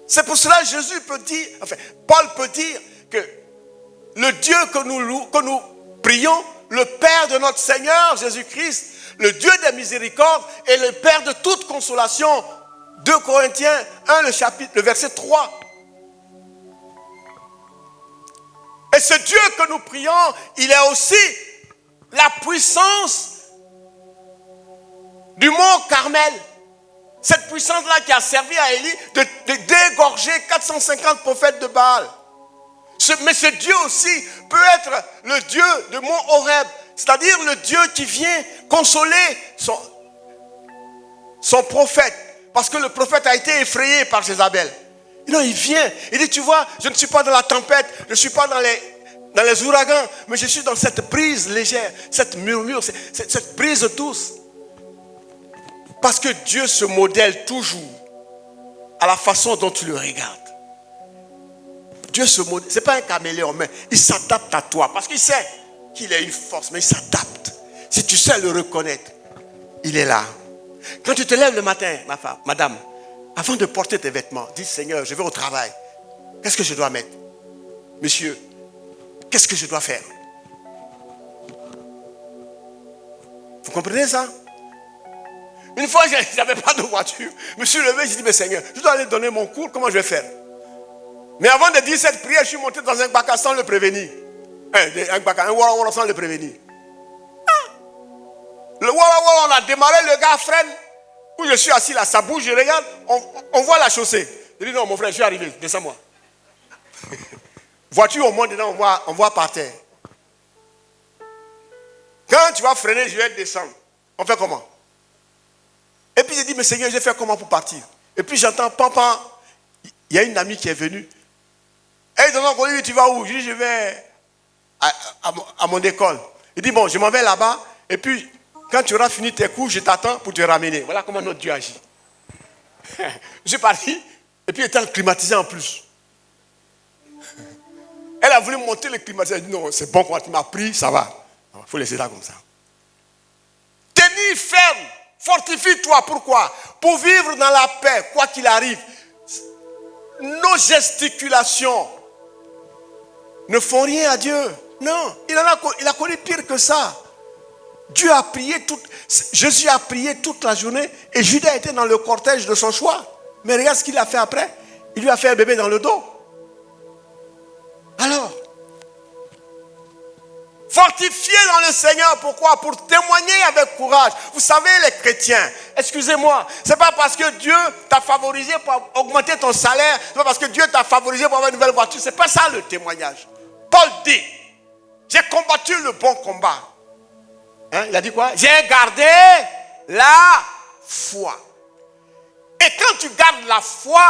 C'est pour cela que Jésus peut dire, enfin, Paul peut dire que le Dieu que nous prions, le Père de notre Seigneur Jésus-Christ, le Dieu des miséricordes et le Père de toute consolation. 2 Corinthiens 1, le verset 3. Et ce Dieu que nous prions, il est aussi la puissance du mont Carmel. Cette puissance-là qui a servi à Élie de dégorger 450 prophètes de Baal. Mais ce Dieu aussi peut être le Dieu de mont Horeb, c'est-à-dire le Dieu qui vient consoler son prophète, parce que le prophète a été effrayé par Jézabel. Non, il vient, il dit, tu vois, je ne suis pas dans la tempête, je ne suis pas dans les ouragans, mais je suis dans cette brise légère, cette murmure, cette brise douce. Parce que Dieu se modèle toujours à la façon dont tu le regardes. Dieu se modèle, ce n'est pas un caméléon, mais il s'adapte à toi. Parce qu'il sait qu'il a une force, mais il s'adapte. Si tu sais le reconnaître, il est là. Quand tu te lèves le matin, ma femme, madame, avant de porter tes vêtements, dis Seigneur, je vais au travail. Qu'est-ce que je dois mettre? Monsieur, qu'est-ce que je dois faire? Vous comprenez ça? Une fois, je n'avais pas de voiture. Je me suis levé, j'ai dit, mais Seigneur, je dois aller donner mon cours, comment je vais faire? Mais avant de dire cette prière, je suis monté dans un bac sans le prévenir. Un walla sans le prévenir. Le walla, on a démarré, le gars freine. Où je suis assis là, ça bouge, je regarde, on voit la chaussée. Je dis, non, mon frère, je suis arrivé, descends-moi. Voiture, au moins, dedans, on voit par terre. Quand tu vas freiner, je vais descendre. On fait comment? Et puis, j'ai dit, mais Seigneur, je vais faire comment pour partir? Et puis, j'entends, pam. Il y a une amie qui est venue. Elle dit, non, tu vas où? Je dis, je vais à mon école. Il dit, bon, je m'en vais là-bas. Et puis, quand tu auras fini tes cours, je t'attends pour te ramener. Voilà comment notre Dieu agit. Je suis parti. Et puis, étant climatisé en plus. Elle a voulu monter le climatiseur. Elle a dit, non, c'est bon, quand tu m'as pris, ça va. Il faut laisser ça comme ça. Tenir ferme. Fortifie-toi. Pourquoi? Pour vivre dans la paix, quoi qu'il arrive. Nos gesticulations ne font rien à Dieu. Non, il a connu pire que ça. Jésus a prié toute la journée et Judas était dans le cortège de son choix. Mais regarde ce qu'il a fait après. Il lui a fait un bébé dans le dos. Alors, fortifiez dans le Seigneur. Pourquoi? Pour témoigner avec courage. Vous savez, les chrétiens, excusez-moi, c'est pas parce que Dieu t'a favorisé pour augmenter ton salaire, c'est pas parce que Dieu t'a favorisé pour avoir une nouvelle voiture, c'est pas ça le témoignage. Paul dit, j'ai combattu le bon combat. Hein, il a dit quoi? J'ai gardé la foi. Et quand tu gardes la foi,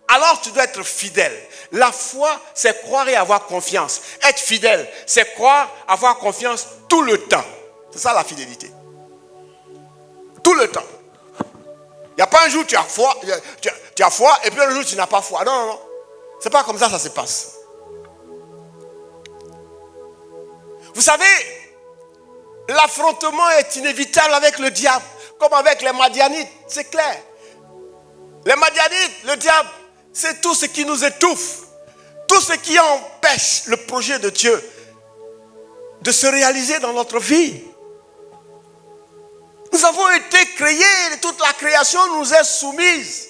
alors tu dois être fidèle. La foi, c'est croire et avoir confiance. Être fidèle, c'est croire, avoir confiance tout le temps. C'est ça la fidélité. Tout le temps. Il n'y a pas un jour où tu as foi et puis un jour tu n'as pas foi. Non. C'est pas comme ça se passe. Vous savez, l'affrontement est inévitable avec le diable, comme avec les Madianites, c'est clair. Les Madianites, le diable, c'est tout ce qui nous étouffe, tout ce qui empêche le projet de Dieu de se réaliser dans notre vie. Nous avons été créés, et toute la création nous est soumise.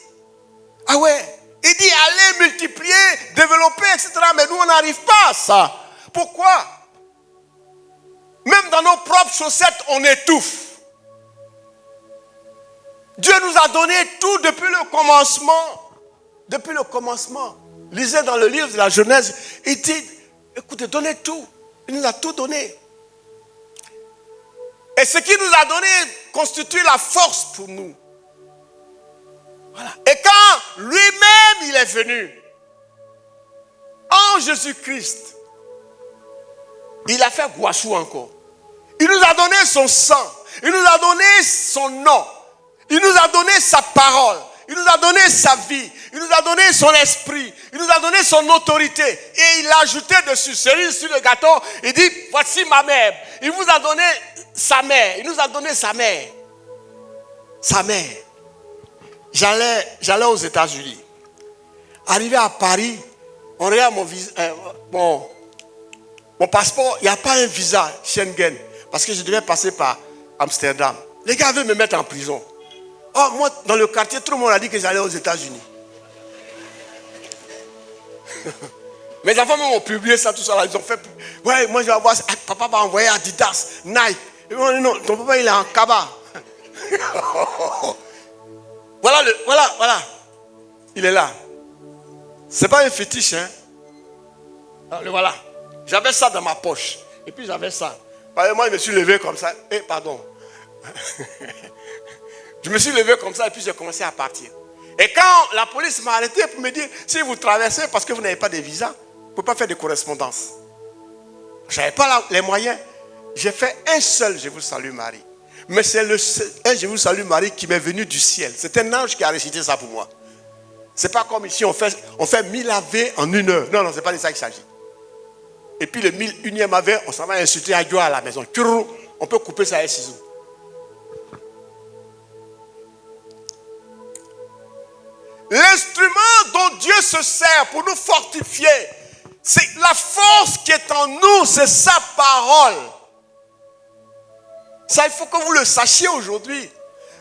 Ah ouais, il dit allez multiplier, développer, etc. Mais nous on n'arrive pas à ça. Pourquoi? Même dans nos propres chaussettes, on étouffe. Dieu nous a donné tout depuis le commencement. Depuis le commencement. Lisez dans le livre de la Genèse. Il dit, écoutez, donnez tout. Il nous a tout donné. Et ce qu'il nous a donné constitue la force pour nous. Voilà. Et quand lui-même il est venu, en Jésus-Christ, il a fait Gouachou encore. Il nous a donné son sang. Il nous a donné son nom. Il nous a donné sa parole. Il nous a donné sa vie. Il nous a donné son esprit. Il nous a donné son autorité. Et il a ajouté dessus, cerise sur le gâteau. Il dit, voici ma mère. Il vous a donné sa mère. Il nous a donné sa mère. Sa mère. J'allais aux États-Unis. Arrivé à Paris, on regarde mon passeport, il n'y a pas un visa Schengen. Parce que je devais passer par Amsterdam. Les gars veulent me mettre en prison. Oh, moi, dans le quartier, tout le monde a dit que j'allais aux États-Unis. Mes enfants m'ont publié ça, tout ça. Là. Ils ont fait, ouais, moi je vais voir, papa va envoyer Adidas, Nike. Non, ton papa il est en cabas. Voilà. Il est là. C'est pas un fétiche, hein. Le voilà. J'avais ça dans ma poche. Et puis j'avais ça. Moi, je me suis levé comme ça. Pardon. Je me suis levé comme ça et puis j'ai commencé à partir. Et quand la police m'a arrêté pour me dire, si vous traversez parce que vous n'avez pas de visa, vous ne pouvez pas faire de correspondance. Je n'avais pas les moyens. J'ai fait un seul Je vous salue Marie. Mais c'est un Je vous salue Marie qui m'est venu du ciel. C'est un ange qui a récité ça pour moi. Ce n'est pas comme ici, on fait 1000 Ave en 1 heure. Non, ce n'est pas de ça qu'il s'agit. Et puis le 1001e Ave, on s'en va insulter à Dieu à la maison. On peut couper ça avec ciseaux. L'instrument dont Dieu se sert pour nous fortifier, c'est la force qui est en nous, c'est sa parole. Ça, il faut que vous le sachiez aujourd'hui.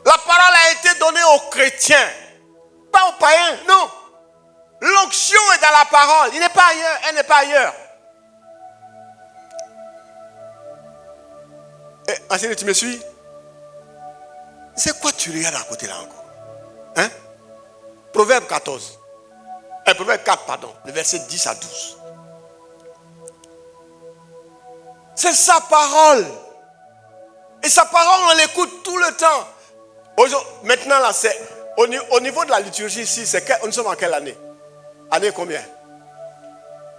La parole a été donnée aux chrétiens, pas aux païens, non. L'onction est dans la parole, il n'est pas ailleurs, elle n'est pas ailleurs. Ancien, tu me suis? C'est quoi tu regardes à côté là encore? Hein? Proverbe 14. Proverbe 4, pardon. Le verset 10 à 12. C'est sa parole. Et sa parole, on l'écoute tout le temps. Maintenant, là, c'est au niveau de la liturgie ici, nous sommes en quelle année? Année combien?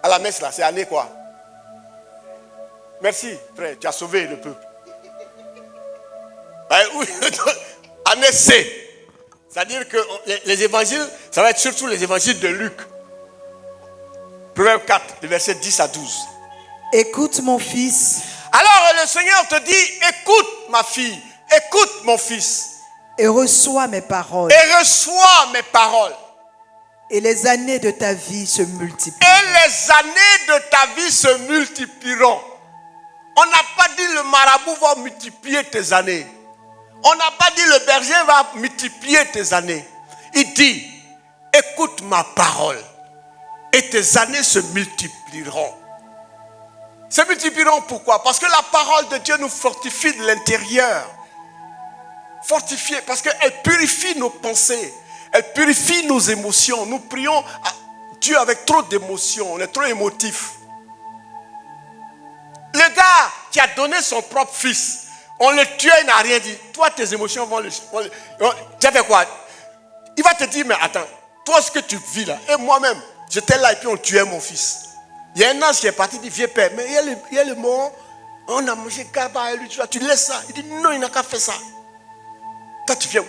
À la messe, là, c'est année quoi? Merci, frère, tu as sauvé le peuple. Année C. C'est-à-dire que les évangiles, ça va être surtout les évangiles de Luc. Proverbe 4, le verset 10 à 12. Écoute mon fils. Alors le Seigneur te dit, écoute ma fille, écoute mon fils. Et reçois mes paroles. Et reçois mes paroles. Et les années de ta vie se multiplieront. Et les années de ta vie se multiplieront. On n'a pas dit le marabout va multiplier tes années. On n'a pas dit le berger va multiplier tes années. Il dit, écoute ma parole et tes années se multiplieront. Se multiplieront pourquoi? Parce que la parole de Dieu nous fortifie de l'intérieur. Fortifier parce qu'elle purifie nos pensées. Elle purifie nos émotions. Nous prions à Dieu avec trop d'émotions. On est trop émotifs. Le gars qui a donné son propre fils, on le tuait, il n'a rien dit. Toi, tes émotions vont le... Tu as fait quoi? Il va te dire, mais attends, toi, ce que tu vis là, et moi-même, j'étais là et puis on tuait mon fils. Il y a un ange qui est parti, il dit, vieux père, mais il y a le mort, on a mangé gaba à lui, tu laisses ça. Il dit, non, il n'a qu'à faire ça. Toi, tu viens,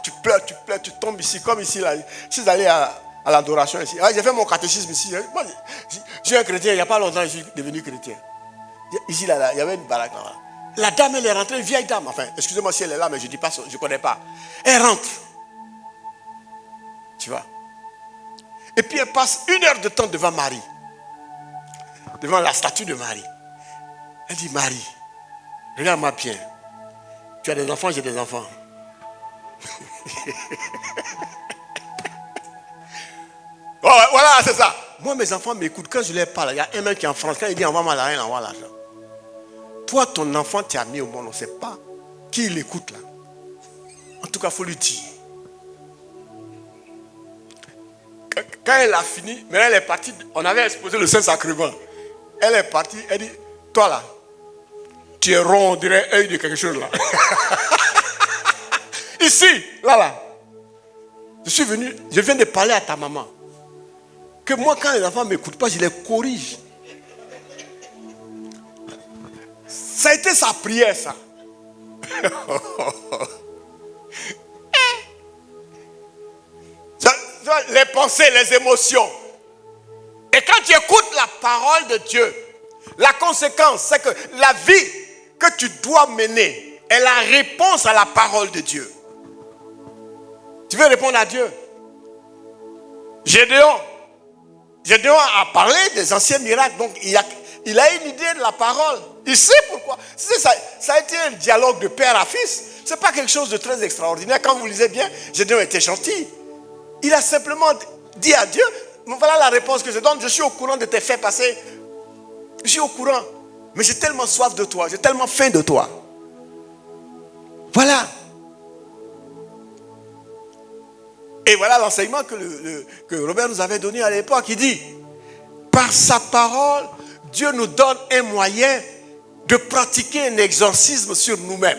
tu pleures, tu tombes ici, comme ici, là. Je suis allé à l'adoration ici. J'ai fait mon catéchisme ici. Moi, je suis un chrétien, il n'y a pas longtemps, je suis devenu chrétien. Ici, là, il y avait une baraque là. La dame, elle est rentrée, une vieille dame. Enfin, excusez-moi si elle est là, mais je ne dis pas, je ne connais pas. Elle rentre. Tu vois. Et puis elle passe 1 heure de temps devant Marie. Devant la statue de Marie. Elle dit, Marie, regarde-moi bien. Tu as des enfants, j'ai des enfants. Voilà, c'est ça. Moi, mes enfants m'écoutent. Quand je leur parle, il y a un mec qui est en France. Quand il dit, envoie-moi l'argent, il envoie l'argent. Toi, ton enfant, tu as mis au monde. On ne sait pas qui l'écoute là. En tout cas, il faut lui dire. Quand elle a fini, mais elle est partie. On avait exposé le Saint-Sacrement. Elle est partie. Elle dit, toi là, tu es rond, on dirait œil de quelque chose là. Ici, là. Je viens de parler à ta maman. Que moi, quand les enfants ne m'écoutent pas, je les corrige. Ça a été sa prière, ça. Les pensées, les émotions. Et quand tu écoutes la parole de Dieu, la conséquence, c'est que la vie que tu dois mener est la réponse à la parole de Dieu. Tu veux répondre à Dieu? Gédéon, Gédéon a parlé des anciens miracles, donc il a une idée de la parole. Il sait pourquoi. Ça a été un dialogue de père à fils. Ce n'est pas quelque chose de très extraordinaire. Quand vous lisez bien, Gédéon était gentil. Il a simplement dit à Dieu, voilà la réponse que je donne, je suis au courant de tes faits passés. Je suis au courant. Mais j'ai tellement soif de toi, j'ai tellement faim de toi. Voilà. Et voilà l'enseignement que Robert nous avait donné à l'époque. Il dit, par sa parole, Dieu nous donne un moyen de pratiquer un exorcisme sur nous-mêmes.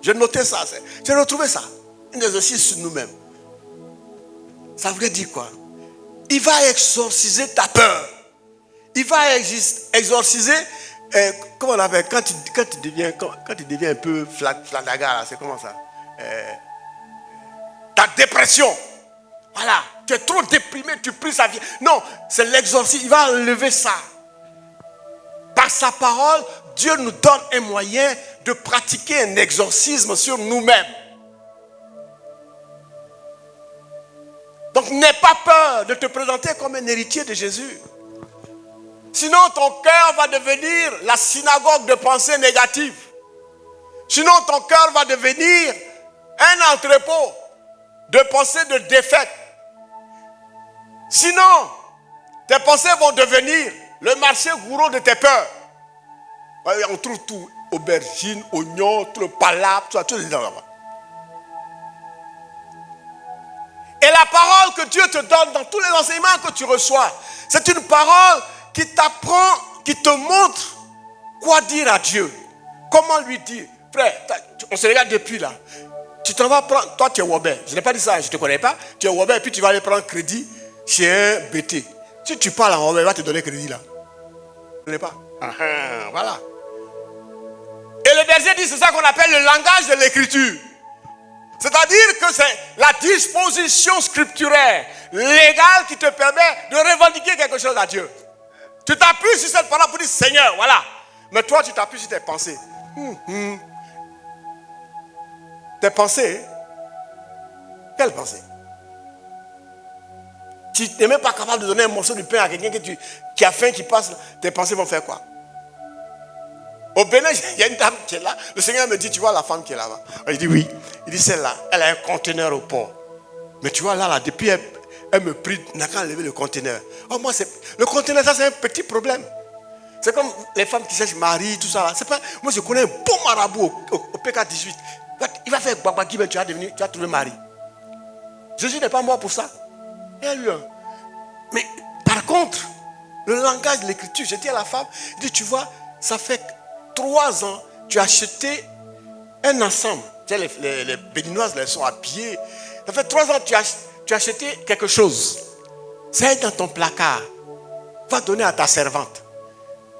J'ai noté ça, j'ai retrouvé ça. Un exorcisme sur nous-mêmes. Ça veut dire quoi? Il va exorciser ta peur. Il va exorciser, comment on appelle, quand tu deviens un peu fladaga, c'est comment ça? Ta dépression. Voilà, tu es trop déprimé, tu pries sa vie. Non, c'est l'exorcisme, il va enlever ça. Par sa parole, Dieu nous donne un moyen de pratiquer un exorcisme sur nous-mêmes. Donc n'aie pas peur de te présenter comme un héritier de Jésus. Sinon ton cœur va devenir la synagogue de pensées négatives. Sinon ton cœur va devenir un entrepôt de pensées de défaite. Sinon, tes pensées vont devenir le marché gourou de tes peurs. On trouve tout, aubergines, oignons, tout le palabre, tout est dans là-bas. Et la parole que Dieu te donne dans tous les enseignements que tu reçois, c'est une parole qui t'apprend, qui te montre quoi dire à Dieu. Comment lui dire. Frère, on se regarde depuis là. Tu t'en vas prendre, toi tu es Wobber, je n'ai pas dit ça, je ne te connais pas. Tu es Wobber et puis tu vas aller prendre crédit chez un BT. Si tu parles en Wobber, il va te donner crédit là. Tu ne connais pas. Voilà. Et le verset dit, c'est ça qu'on appelle le langage de l'écriture. C'est-à-dire que c'est la disposition scripturaire, légale qui te permet de revendiquer quelque chose à Dieu. Tu t'appuies sur cette parole pour dire Seigneur, voilà. Mais toi, tu t'appuies sur tes pensées. Tes pensées, quelles pensées? Tu n'es même pas capable de donner un morceau de pain à quelqu'un qui a faim, qui passe. Tes pensées vont faire quoi? Au Bénin, il y a une dame qui est là. Le Seigneur me dit, tu vois la femme qui est là-bas? Il dit oui. Il dit celle-là, elle a un conteneur au port. Mais tu vois là, depuis elle me prie, n'a qu'à enlever le conteneur. Oh, moi, le conteneur, ça c'est un petit problème. C'est comme les femmes qui cherchent mari, tout ça là. C'est pas, moi, je connais un bon marabout au PK18. Il va faire babaki, mais tu as trouvé mari. Jésus n'est pas mort pour ça. Mais par contre, le langage de l'écriture, j'ai dit à la femme, il dit, tu vois, ça fait 3 ans, tu as acheté un ensemble. Tu sais, les béninoises, elles sont habillées. Ça fait 3 ans, tu as acheté quelque chose. Ça est dans ton placard. Va donner à ta servante.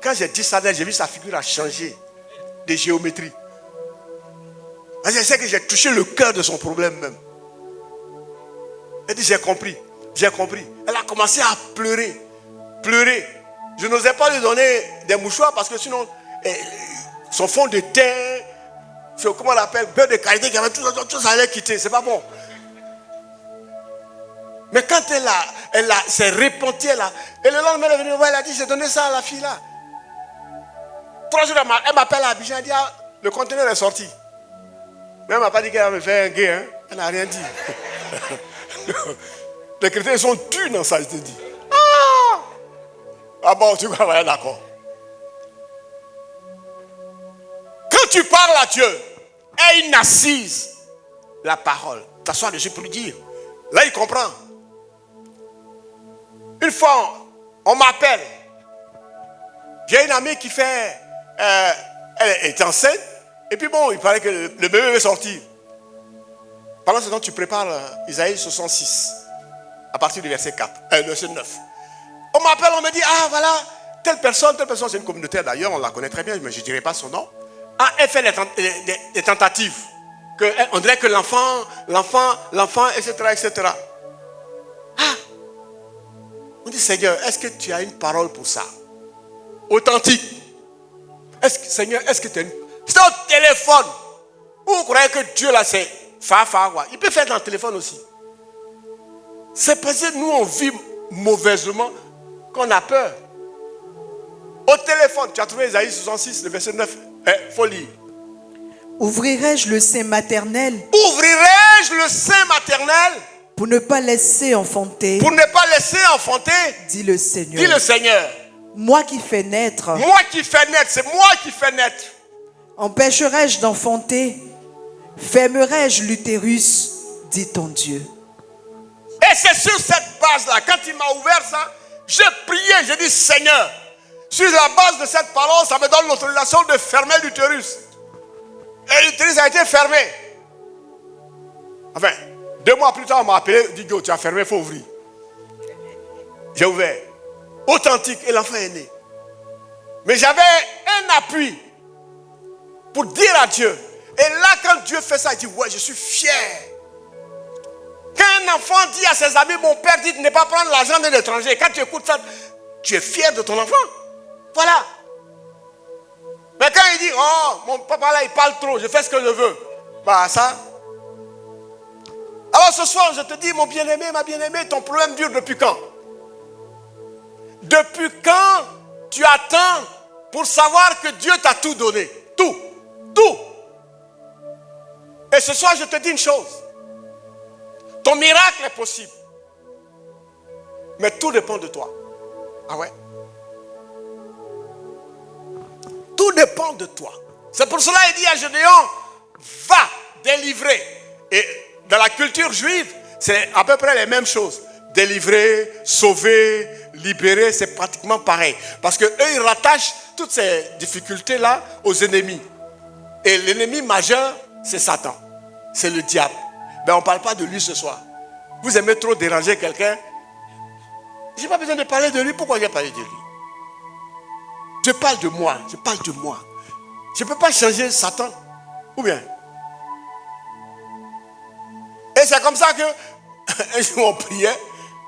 Quand j'ai dit ça, j'ai vu sa figure a changé de géométrie. Je sais que j'ai touché le cœur de son problème même. Elle dit, j'ai compris. Elle a commencé à pleurer. Je n'osais pas lui donner des mouchoirs parce que sinon, son fond de teint, comment on l'appelle, beurre de qualité, tout ça allait quitter. C'est pas bon. Mais quand elle s'est repentie, et le lendemain, elle est venue, elle a dit, j'ai donné ça à la fille là. 3 jours, elle m'appelle à Abidjan, elle dit, le conteneur est sorti. Mais elle ne m'a pas dit qu'elle va me faire un gay, hein. Elle n'a rien dit. Les chrétiens sont durs dans ça, je te dis. Ah bon, tu vois, voilà, d'accord. Quand tu parles à Dieu, aie une assise, la parole. T'assois dessus pour lui dire. Là, il comprend. Une fois, on m'appelle. J'ai une amie qui fait... elle est enceinte. Et puis bon, il paraît que le bébé va sortir. Pendant ce temps, tu prépares Isaïe 66. À partir du verset 4. Verset 9. On m'appelle, on me dit, voilà, telle personne, c'est une communautaire d'ailleurs, on la connaît très bien, mais je ne dirai pas son nom. Elle fait des tentatives. On dirait que l'enfant, etc. On dit, Seigneur, est-ce que tu as une parole pour ça? Authentique. Seigneur, est-ce que tu as une... C'est au téléphone. Vous croyez que Dieu là, c'est quoi? Il peut faire dans le téléphone aussi. C'est parce que nous, on vit mauvaisement. qu'on a peur. Au téléphone, tu as trouvé Isaïe 66, le verset 9. Faut lire. Ouvrirai-je le sein maternel Ouvrirai-je le sein maternel pour ne pas laisser enfanter, pour ne pas laisser enfanter, dit le Seigneur. dit le Seigneur. Moi qui fais naître, Moi qui fais naître, c'est moi qui fais naître. empêcherai-je d'enfanter? Fermerai-je l'utérus, dit ton Dieu. Et c'est sur cette base-là, quand il m'a ouvert ça, j'ai prié, j'ai dit Seigneur, sur la base de cette parole, ça me donne l'autorisation de fermer l'utérus. Et l'utérus a été fermé. Enfin, 2 mois plus tard, on m'a appelé, dit Go, tu as fermé, il faut ouvrir. J'ai ouvert. Authentique, et l'enfant est né. Mais j'avais un appui pour dire à Dieu. Et là, quand Dieu fait ça, il dit, ouais, je suis fier. Quand un enfant dit à ses amis, mon père dit de ne pas prendre l'argent d'un étranger, quand tu écoutes ça, tu es fier de ton enfant. Voilà. Mais quand il dit, oh, mon papa là, il parle trop, je fais ce que je veux. Bah ça. Alors ce soir, je te dis, mon bien-aimé, ma bien-aimée, ton problème dure depuis quand? Depuis quand tu attends pour savoir que Dieu t'a tout donné? Tout. Tout. Et ce soir, je te dis une chose. Ton miracle est possible. Mais tout dépend de toi. Ah ouais? Tout dépend de toi. C'est pour cela qu'il dit à Gédéon, va délivrer. Et dans la culture juive, c'est à peu près les mêmes choses. Délivrer, sauver, libérer, c'est pratiquement pareil. Parce qu'eux, ils rattachent toutes ces difficultés-là aux ennemis. Et l'ennemi majeur, c'est Satan. C'est le diable. Mais on ne parle pas de lui ce soir. Vous aimez trop déranger quelqu'un. Je n'ai pas besoin de parler de lui. Pourquoi je vais parler de lui? Je parle de moi. Je parle de moi. Je ne peux pas changer Satan. Ou bien? Et c'est comme ça que un jour on priait.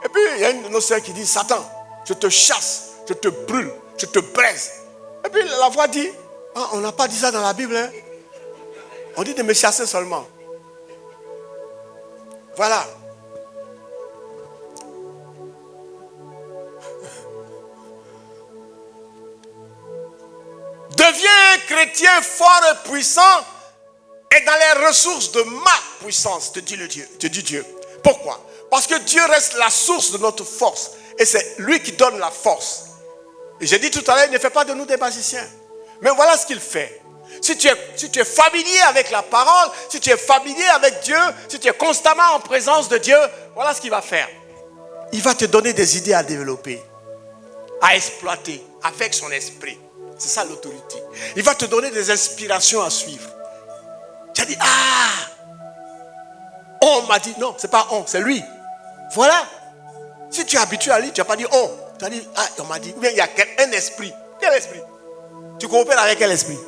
Et puis il y a une de nos sœurs qui dit, Satan, je te chasse, je te brûle, je te braise. Et puis la voix dit, ah, on n'a pas dit ça dans la Bible. Hein? On dit de me chasser seulement. Voilà. Deviens un chrétien fort et puissant et dans les ressources de ma puissance, te dit Dieu. Pourquoi? Parce que Dieu reste la source de notre force. Et c'est lui qui donne la force. Et j'ai dit tout à l'heure, il ne fait pas de nous des magiciens. Mais voilà ce qu'il fait. Si tu es familier avec la parole, si tu es familier avec Dieu, si tu es constamment en présence de Dieu, voilà ce qu'il va faire. Il va te donner des idées à développer, à exploiter avec son esprit. C'est ça l'autorité. Il va te donner des inspirations à suivre. Tu as dit, on m'a dit, non, c'est pas on, c'est lui. Voilà. Si tu es habitué à lui, tu n'as pas dit on. Tu as dit, on m'a dit, il y a un esprit. Quel esprit? Tu coopères avec quel esprit?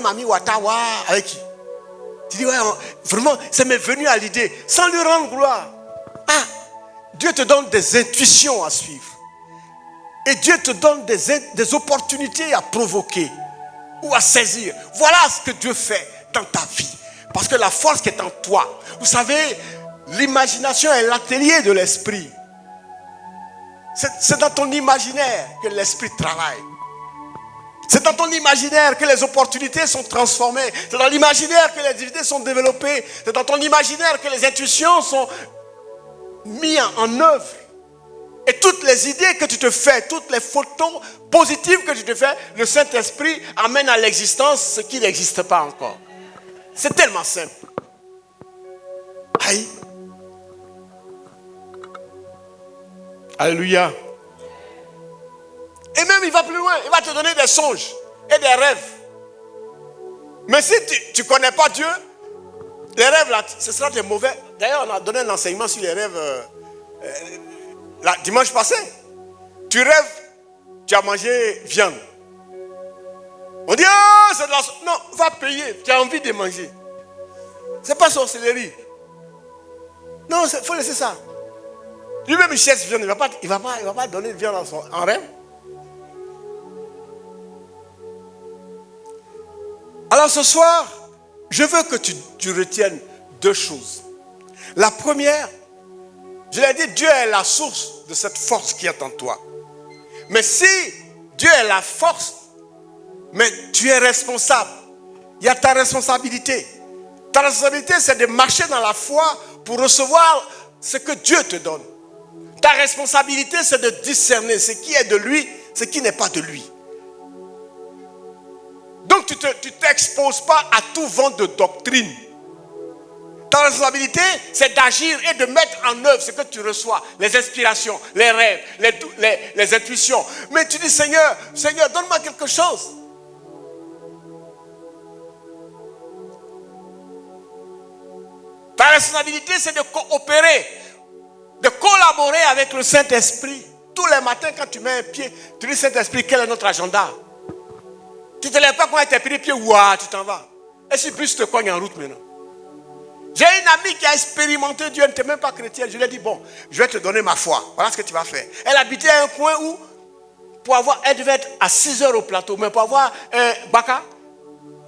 Mami Watawa, avec qui? Tu dis, ouais, vraiment, ça m'est venu à l'idée, sans lui rendre gloire. Dieu te donne des intuitions à suivre. Et Dieu te donne des opportunités à provoquer ou à saisir. Voilà ce que Dieu fait dans ta vie. Parce que la force qui est en toi, vous savez, l'imagination est l'atelier de l'esprit. C'est dans ton imaginaire que l'esprit travaille. C'est dans ton imaginaire que les opportunités sont transformées. C'est dans l'imaginaire que les idées sont développées. C'est dans ton imaginaire que les intuitions sont mises en œuvre. Et toutes les idées que tu te fais, toutes les photos positives que tu te fais, le Saint-Esprit amène à l'existence ce qui n'existe pas encore. C'est tellement simple. Aïe. Alléluia. Et même il va plus loin. Il va te donner des songes et des rêves. Mais si tu ne connais pas Dieu, les rêves là, ce sera des mauvais. D'ailleurs, on a donné un enseignement sur les rêves dimanche passé. Tu rêves, tu as mangé viande. On dit, c'est de la... Non, va payer, tu as envie de manger. C'est pas sorcellerie. Non, il faut laisser ça. Lui-même, il cherche viande, il va pas donner de viande en rêve. Alors ce soir, je veux que tu retiennes 2 choses. La première, je l'ai dit, Dieu est la source de cette force qui est en toi. Mais si Dieu est la force, mais tu es responsable. Il y a ta responsabilité. Ta responsabilité, c'est de marcher dans la foi pour recevoir ce que Dieu te donne. Ta responsabilité, c'est de discerner ce qui est de lui, ce qui n'est pas de lui. Donc tu ne t'exposes pas à tout vent de doctrine. Ta responsabilité, c'est d'agir et de mettre en œuvre ce que tu reçois. Les inspirations, les rêves, les intuitions. Mais tu dis, Seigneur, donne-moi quelque chose. Ta responsabilité, c'est de coopérer, de collaborer avec le Saint-Esprit. Tous les matins, quand tu mets un pied, tu dis, Saint-Esprit, quel est notre agenda? Tu ne te lèves pas quand tu as pris les pieds, ouah, tu t'en vas. Et si plus te cogne en route maintenant? J'ai une amie qui a expérimenté Dieu, elle n'était même pas chrétienne. Je lui ai dit, bon, je vais te donner ma foi. Voilà ce que tu vas faire. Elle habitait à un coin où, elle devait être à 6 heures au plateau, mais pour avoir un baka,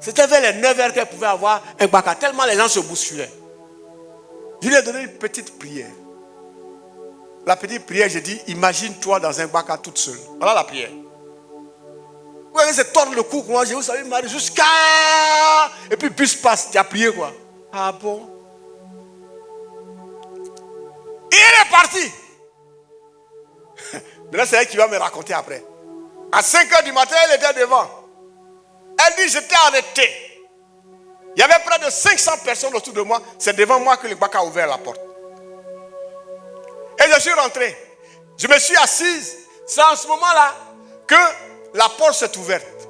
c'était vers les 9 heures qu'elle pouvait avoir un baka, tellement les gens se bousculaient. Je lui ai donné une petite prière. La petite prière, j'ai dit, imagine-toi dans un baka toute seule. Voilà la prière. Vous voyez, c'est tordre le cou, moi, j'ai vous savez, Marie, jusqu'à... Et puis, bus passe, tu as prié quoi? Ah bon? Et elle est partie. Maintenant, c'est elle qui va me raconter après. À 5 heures du matin, elle était devant. Elle dit, j'étais arrêté. Il y avait près de 500 personnes autour de moi. C'est devant moi que le bac a ouvert la porte. Et je suis rentré. Je me suis assise. C'est en ce moment-là que la porte s'est ouverte.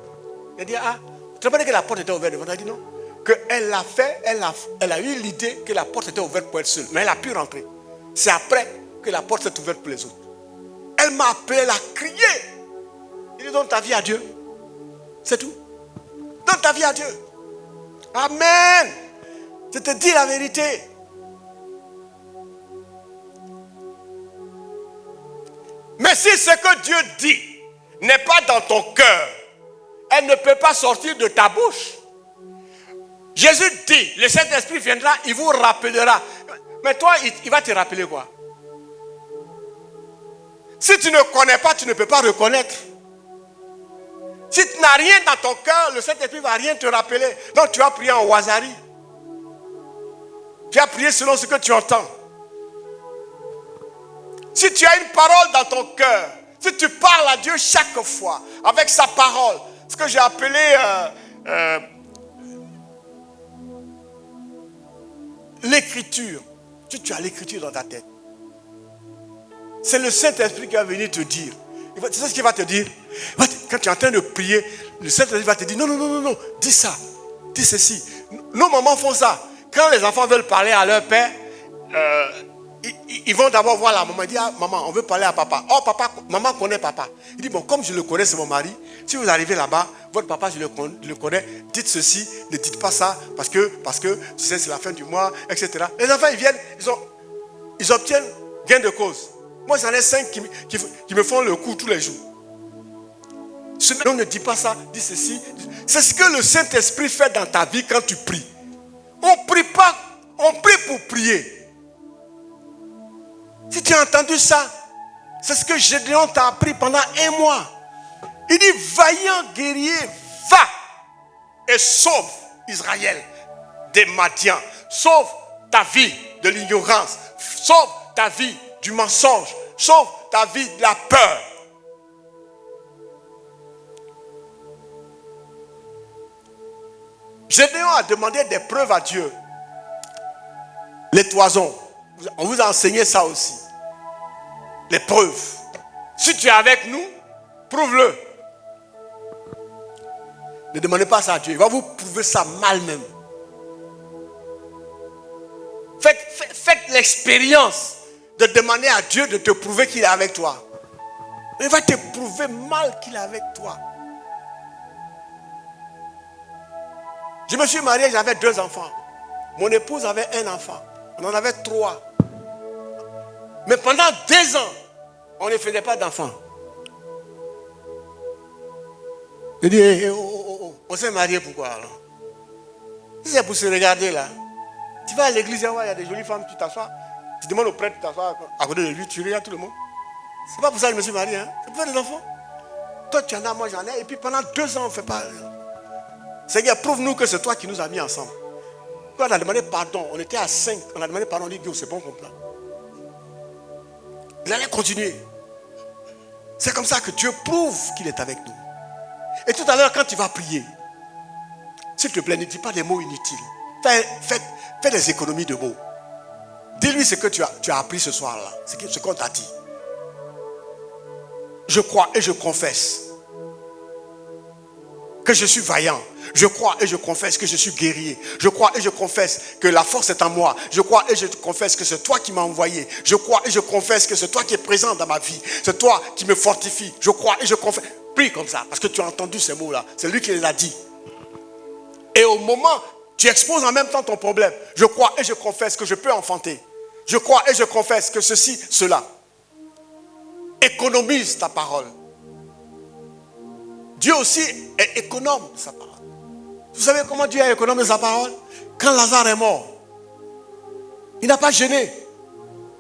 Elle dit, ah, tu te rappelles que la porte était ouverte devant? Elle a dit non. Qu'elle l'a fait, elle a eu l'idée que la porte était ouverte pour elle seule. Mais elle a pu rentrer. C'est après que la porte s'est ouverte pour les autres. Elle m'a appelé, elle a crié. Il dit, donne ta vie à Dieu. C'est tout. Donne ta vie à Dieu. Amen. Je te dis la vérité. Mais si ce que Dieu dit n'est pas dans ton cœur, elle ne peut pas sortir de ta bouche. Jésus dit, le Saint-Esprit viendra, il vous rappellera. Mais toi, il va te rappeler quoi? Si tu ne connais pas, tu ne peux pas reconnaître. Si tu n'as rien dans ton cœur, le Saint-Esprit ne va rien te rappeler. Donc tu vas prier en wazari. Tu vas prier selon ce que tu entends. Si tu as une parole dans ton cœur, si tu parles à Dieu chaque fois, avec sa parole, ce que j'ai appelé l'écriture. Si tu as l'écriture dans ta tête, c'est le Saint-Esprit qui va venir te dire. Tu sais ce qu'il va te dire? Quand tu es en train de prier, le Saint-Esprit va te dire, non, dis ça, dis ceci. Nos mamans font ça. Quand les enfants veulent parler à leur père, ils vont d'abord voir la maman. Ils disent, ah, maman, on veut parler à papa. Oh, papa, maman connaît papa. Il dit, bon, comme je le connais, c'est mon mari. Si vous arrivez là-bas, votre papa, je le connais. Dites ceci, ne dites pas ça, parce que tu sais, c'est la fin du mois, etc. Les enfants, ils viennent, ils obtiennent gain de cause. Moi, j'en ai 5 qui me font le coup tous les jours. Non, ne dis pas ça, dis ceci. C'est ce que le Saint-Esprit fait dans ta vie quand tu pries. On ne prie pas, on prie pour prier. Si tu as entendu ça, c'est ce que Gédéon t'a appris pendant 1 mois. Il dit, vaillant guerrier, va et sauve Israël des Madians. Sauve ta vie de l'ignorance. Sauve ta vie du mensonge. Sauve ta vie de la peur. Gédéon a demandé des preuves à Dieu. Les toisons. On vous a enseigné ça aussi. Les preuves. Si tu es avec nous, prouve-le. Ne demandez pas ça à Dieu. Il va vous prouver ça mal même. Faites l'expérience de demander à Dieu de te prouver qu'il est avec toi. Il va te prouver mal qu'il est avec toi. Je me suis marié, j'avais 2 enfants. Mon épouse avait 1 enfant. On en avait 3. Mais pendant 2 ans, on ne faisait pas d'enfants. Je dis, on s'est marié pourquoi alors? Si c'est pour se regarder là. Tu vas à l'église, il y a des jolies femmes, tu t'assois. Tu demandes au prêtre de t'asseoir à côté de lui, tu regardes tout le monde. C'est pas pour ça que je me suis marié, hein? C'est pour faire des enfants. Toi, tu en as, moi, j'en ai. Et puis pendant 2 ans, on ne fait pas. Seigneur, prouve-nous que c'est toi qui nous as mis ensemble. Quand on a demandé pardon, on était à 5. On a demandé pardon, on dit, c'est bon comme plan. Il allait continuer. C'est comme ça que Dieu prouve qu'il est avec nous. Et tout à l'heure, quand tu vas prier, s'il te plaît, ne dis pas des mots inutiles. Fais des économies de mots. Dis-lui ce que tu as appris ce soir-là, ce qu'on t'a dit. Je crois et je confesse que je suis vaillant. Je crois et je confesse que je suis guerrier. Je crois et je confesse que la force est en moi. Je crois et je confesse que c'est toi qui m'as envoyé. Je crois et je confesse que c'est toi qui es présent dans ma vie. C'est toi qui me fortifie. Je crois et je confesse. Prie comme ça, parce que tu as entendu ces mots-là. C'est lui qui les a dit. Et au moment, tu exposes en même temps ton problème. Je crois et je confesse que je peux enfanter. Je crois et je confesse que ceci, cela. Économise ta parole. Dieu aussi est économe de sa parole. Vous savez comment Dieu est économe de sa parole? Quand Lazare est mort, il n'a pas gêné.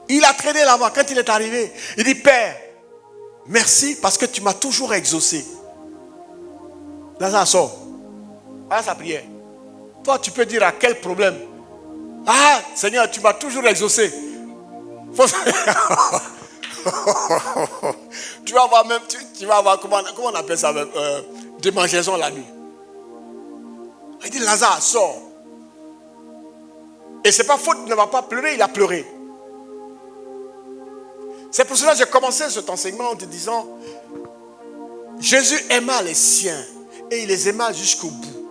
Il a traîné là-bas. Quand il est arrivé, il dit, Père, merci parce que tu m'as toujours exaucé. Lazare sort. Voilà sa prière. Toi, tu peux dire à quel problème? Ah, Seigneur, tu m'as toujours exaucé. Tu vas avoir même, tu vas avoir, comment on appelle ça même, démangeaison la nuit. Il dit, Lazare, sors. Et c'est pas faute, il ne va pas pleurer, il a pleuré. C'est pour cela que j'ai commencé cet enseignement en te disant, Jésus aima les siens et il les aima jusqu'au bout.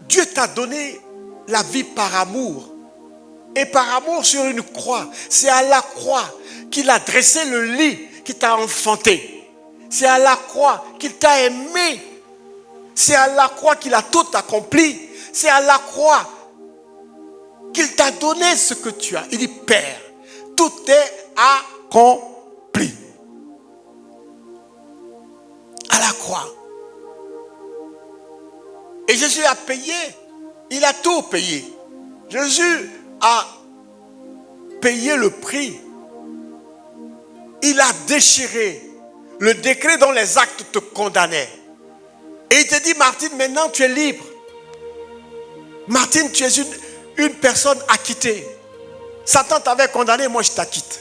Dieu t'a donné la vie par amour. Et par amour sur une croix. C'est à la croix qu'il a dressé le lit qui t'a enfanté. C'est à la croix qu'il t'a aimé. C'est à la croix qu'il a tout accompli. C'est à la croix qu'il t'a donné ce que tu as. Il dit, Père, tout est accompli. À la croix. Et Jésus a payé. Il a tout payé. Jésus a payé le prix. Il a déchiré le décret dont les actes te condamnaient. Et il te dit, Martine, maintenant tu es libre. Martine, tu es une personne acquittée. Satan t'avait condamné, moi je t'acquitte.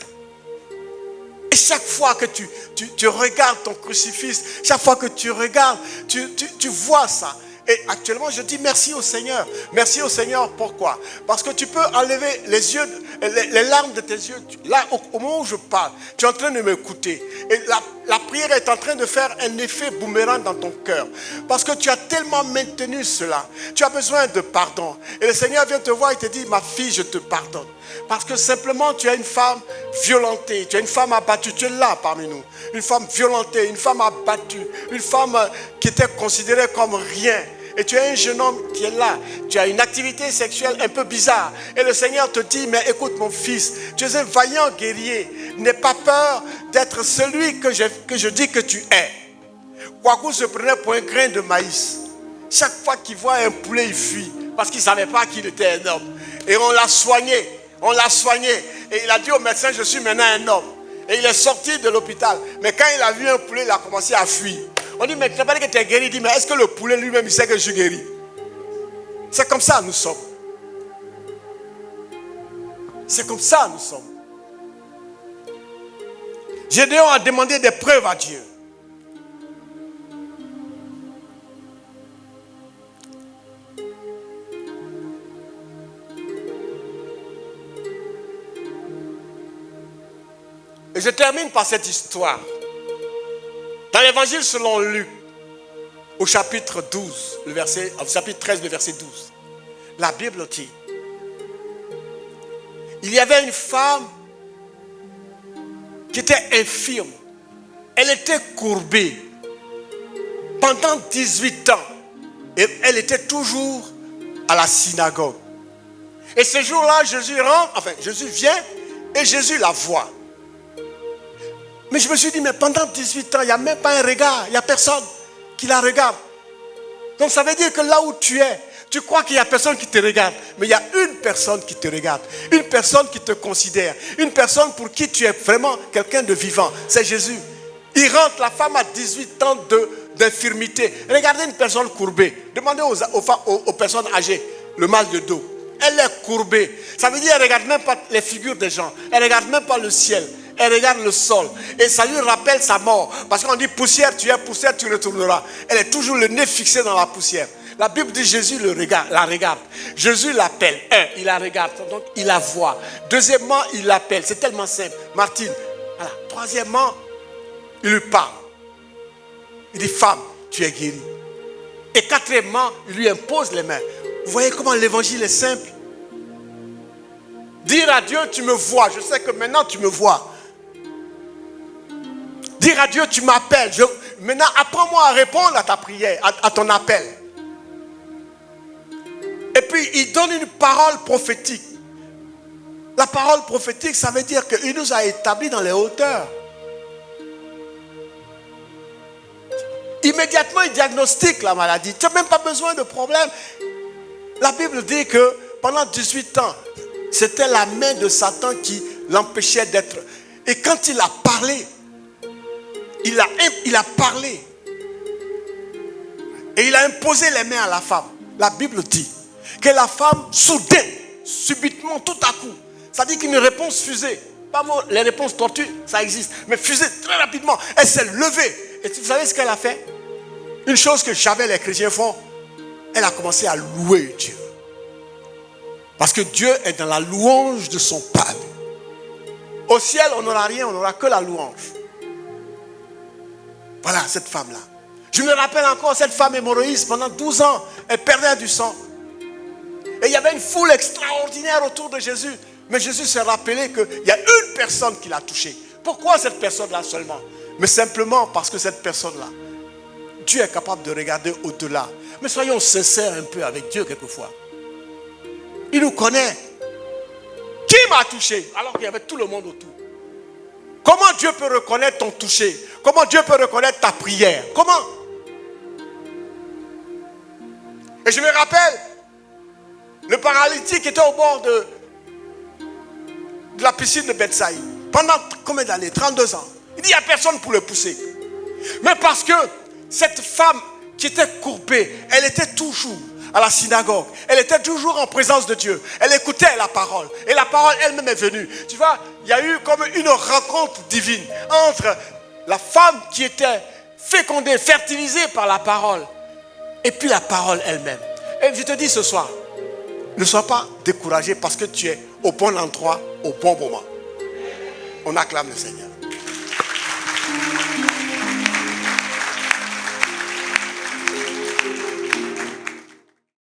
Et chaque fois que tu regardes ton crucifix, chaque fois que tu regardes, tu vois ça. Et actuellement, je dis merci au Seigneur. Merci au Seigneur, pourquoi? Parce que tu peux enlever les yeux, les larmes de tes yeux. Là, au moment où je parle, tu es en train de m'écouter. Et la prière est en train de faire un effet boomerang dans ton cœur. Parce que tu as tellement maintenu cela. Tu as besoin de pardon. Et le Seigneur vient te voir et te dit, ma fille, je te pardonne. Parce que simplement, tu es une femme violentée. Tu es une femme abattue. Tu es là parmi nous. Une femme violentée, une femme abattue. Une femme qui était considérée comme rien. Et tu es un jeune homme qui est là. Tu as une activité sexuelle un peu bizarre. Et le Seigneur te dit, mais écoute mon fils, tu es un vaillant guerrier. N'aie pas peur d'être celui que je dis que tu es. Kwaku se prenait pour un grain de maïs. Chaque fois qu'il voit un poulet, il fuit. Parce qu'il ne savait pas qu'il était un homme. Et on l'a soigné. On l'a soigné. Et il a dit au médecin, je suis maintenant un homme. Et il est sorti de l'hôpital. Mais quand il a vu un poulet, il a commencé à fuir. On dit, mais tu n'as pas dit que tu es guéri. Il dit, mais est-ce que le poulet lui-même, il sait que je suis guéri? C'est comme ça nous sommes. C'est comme ça nous sommes. Gédéon a demandé des preuves à Dieu. Et je termine par cette histoire. Dans l'évangile selon Luc, au chapitre 12, au chapitre 13, le verset 12, la Bible dit, il y avait une femme qui était infirme. Elle était courbée pendant 18 ans. Et elle était toujours à la synagogue. Et ce jour-là, Jésus vient et Jésus la voit. Mais je me suis dit, mais pendant 18 ans, il n'y a même pas un regard. Il n'y a personne qui la regarde. Donc ça veut dire que là où tu es, tu crois qu'il n'y a personne qui te regarde. Mais il y a une personne qui te regarde. Une personne qui te considère. Une personne pour qui tu es vraiment quelqu'un de vivant. C'est Jésus. Il rentre, la femme a 18 ans d'infirmité. Regardez une personne courbée. Demandez aux personnes âgées le mal de dos. Elle est courbée. Ça veut dire qu'elle ne regarde même pas les figures des gens. Elle ne regarde même pas le ciel. Elle regarde le sol. Et ça lui rappelle sa mort. Parce qu'on dit poussière, tu es poussière, tu retourneras. Elle est toujours le nez fixé dans la poussière. La Bible dit Jésus la regarde. Jésus l'appelle. Il la regarde. Donc il la voit. Deuxièmement, il l'appelle. C'est tellement simple. Martine. Voilà. Troisièmement, il lui parle. Il dit femme, tu es guérie. Et quatrièmement, il lui impose les mains. Vous voyez comment l'évangile est simple. Dire à Dieu, tu me vois. Je sais que maintenant tu me vois. Dire à Dieu, tu m'appelles. Maintenant, apprends-moi à répondre à ta prière, à ton appel. Et puis, il donne une parole prophétique. La parole prophétique, ça veut dire qu'il nous a établis dans les hauteurs. Immédiatement, il diagnostique la maladie. Tu n'as même pas besoin de problème. La Bible dit que pendant 18 ans, c'était la main de Satan qui l'empêchait d'être. Et quand il a parlé, il a parlé. Et il a imposé les mains à la femme. La Bible dit que la femme, soudain, subitement, tout à coup, ça dit qu'une réponse fusée. Pas les réponses tortues, ça existe. Mais fusée très rapidement. Elle s'est levée. Et vous savez ce qu'elle a fait? Une chose que jamais les chrétiens font. Elle a commencé à louer Dieu. Parce que Dieu est dans la louange de son peuple. Au ciel, on n'aura rien, on n'aura que la louange. Voilà, cette femme-là. Je me rappelle encore, cette femme hémorroïde, pendant 12 ans, elle perdait du sang. Et il y avait une foule extraordinaire autour de Jésus. Mais Jésus s'est rappelé qu'il y a une personne qui l'a touché. Pourquoi cette personne-là seulement? Mais simplement parce que cette personne-là, Dieu est capable de regarder au-delà. Mais soyons sincères un peu avec Dieu quelquefois. Il nous connaît. Qui m'a touché? Alors qu'il y avait tout le monde autour. Comment Dieu peut reconnaître ton toucher? Comment Dieu peut reconnaître ta prière? Comment? Et je me rappelle, le paralytique était au bord de la piscine de Bethsaïda. Pendant combien d'années? 32 ans. Il dit, il n'y a personne pour le pousser. Mais parce que cette femme qui était courbée, elle était toujours à la synagogue. Elle était toujours en présence de Dieu. Elle écoutait la parole. Et la parole elle-même est venue. Tu vois, il y a eu comme une rencontre divine entre la femme qui était fécondée, fertilisée par la parole, et puis la parole elle-même. Et je te dis ce soir, ne sois pas découragé parce que tu es au bon endroit, au bon moment. On acclame le Seigneur.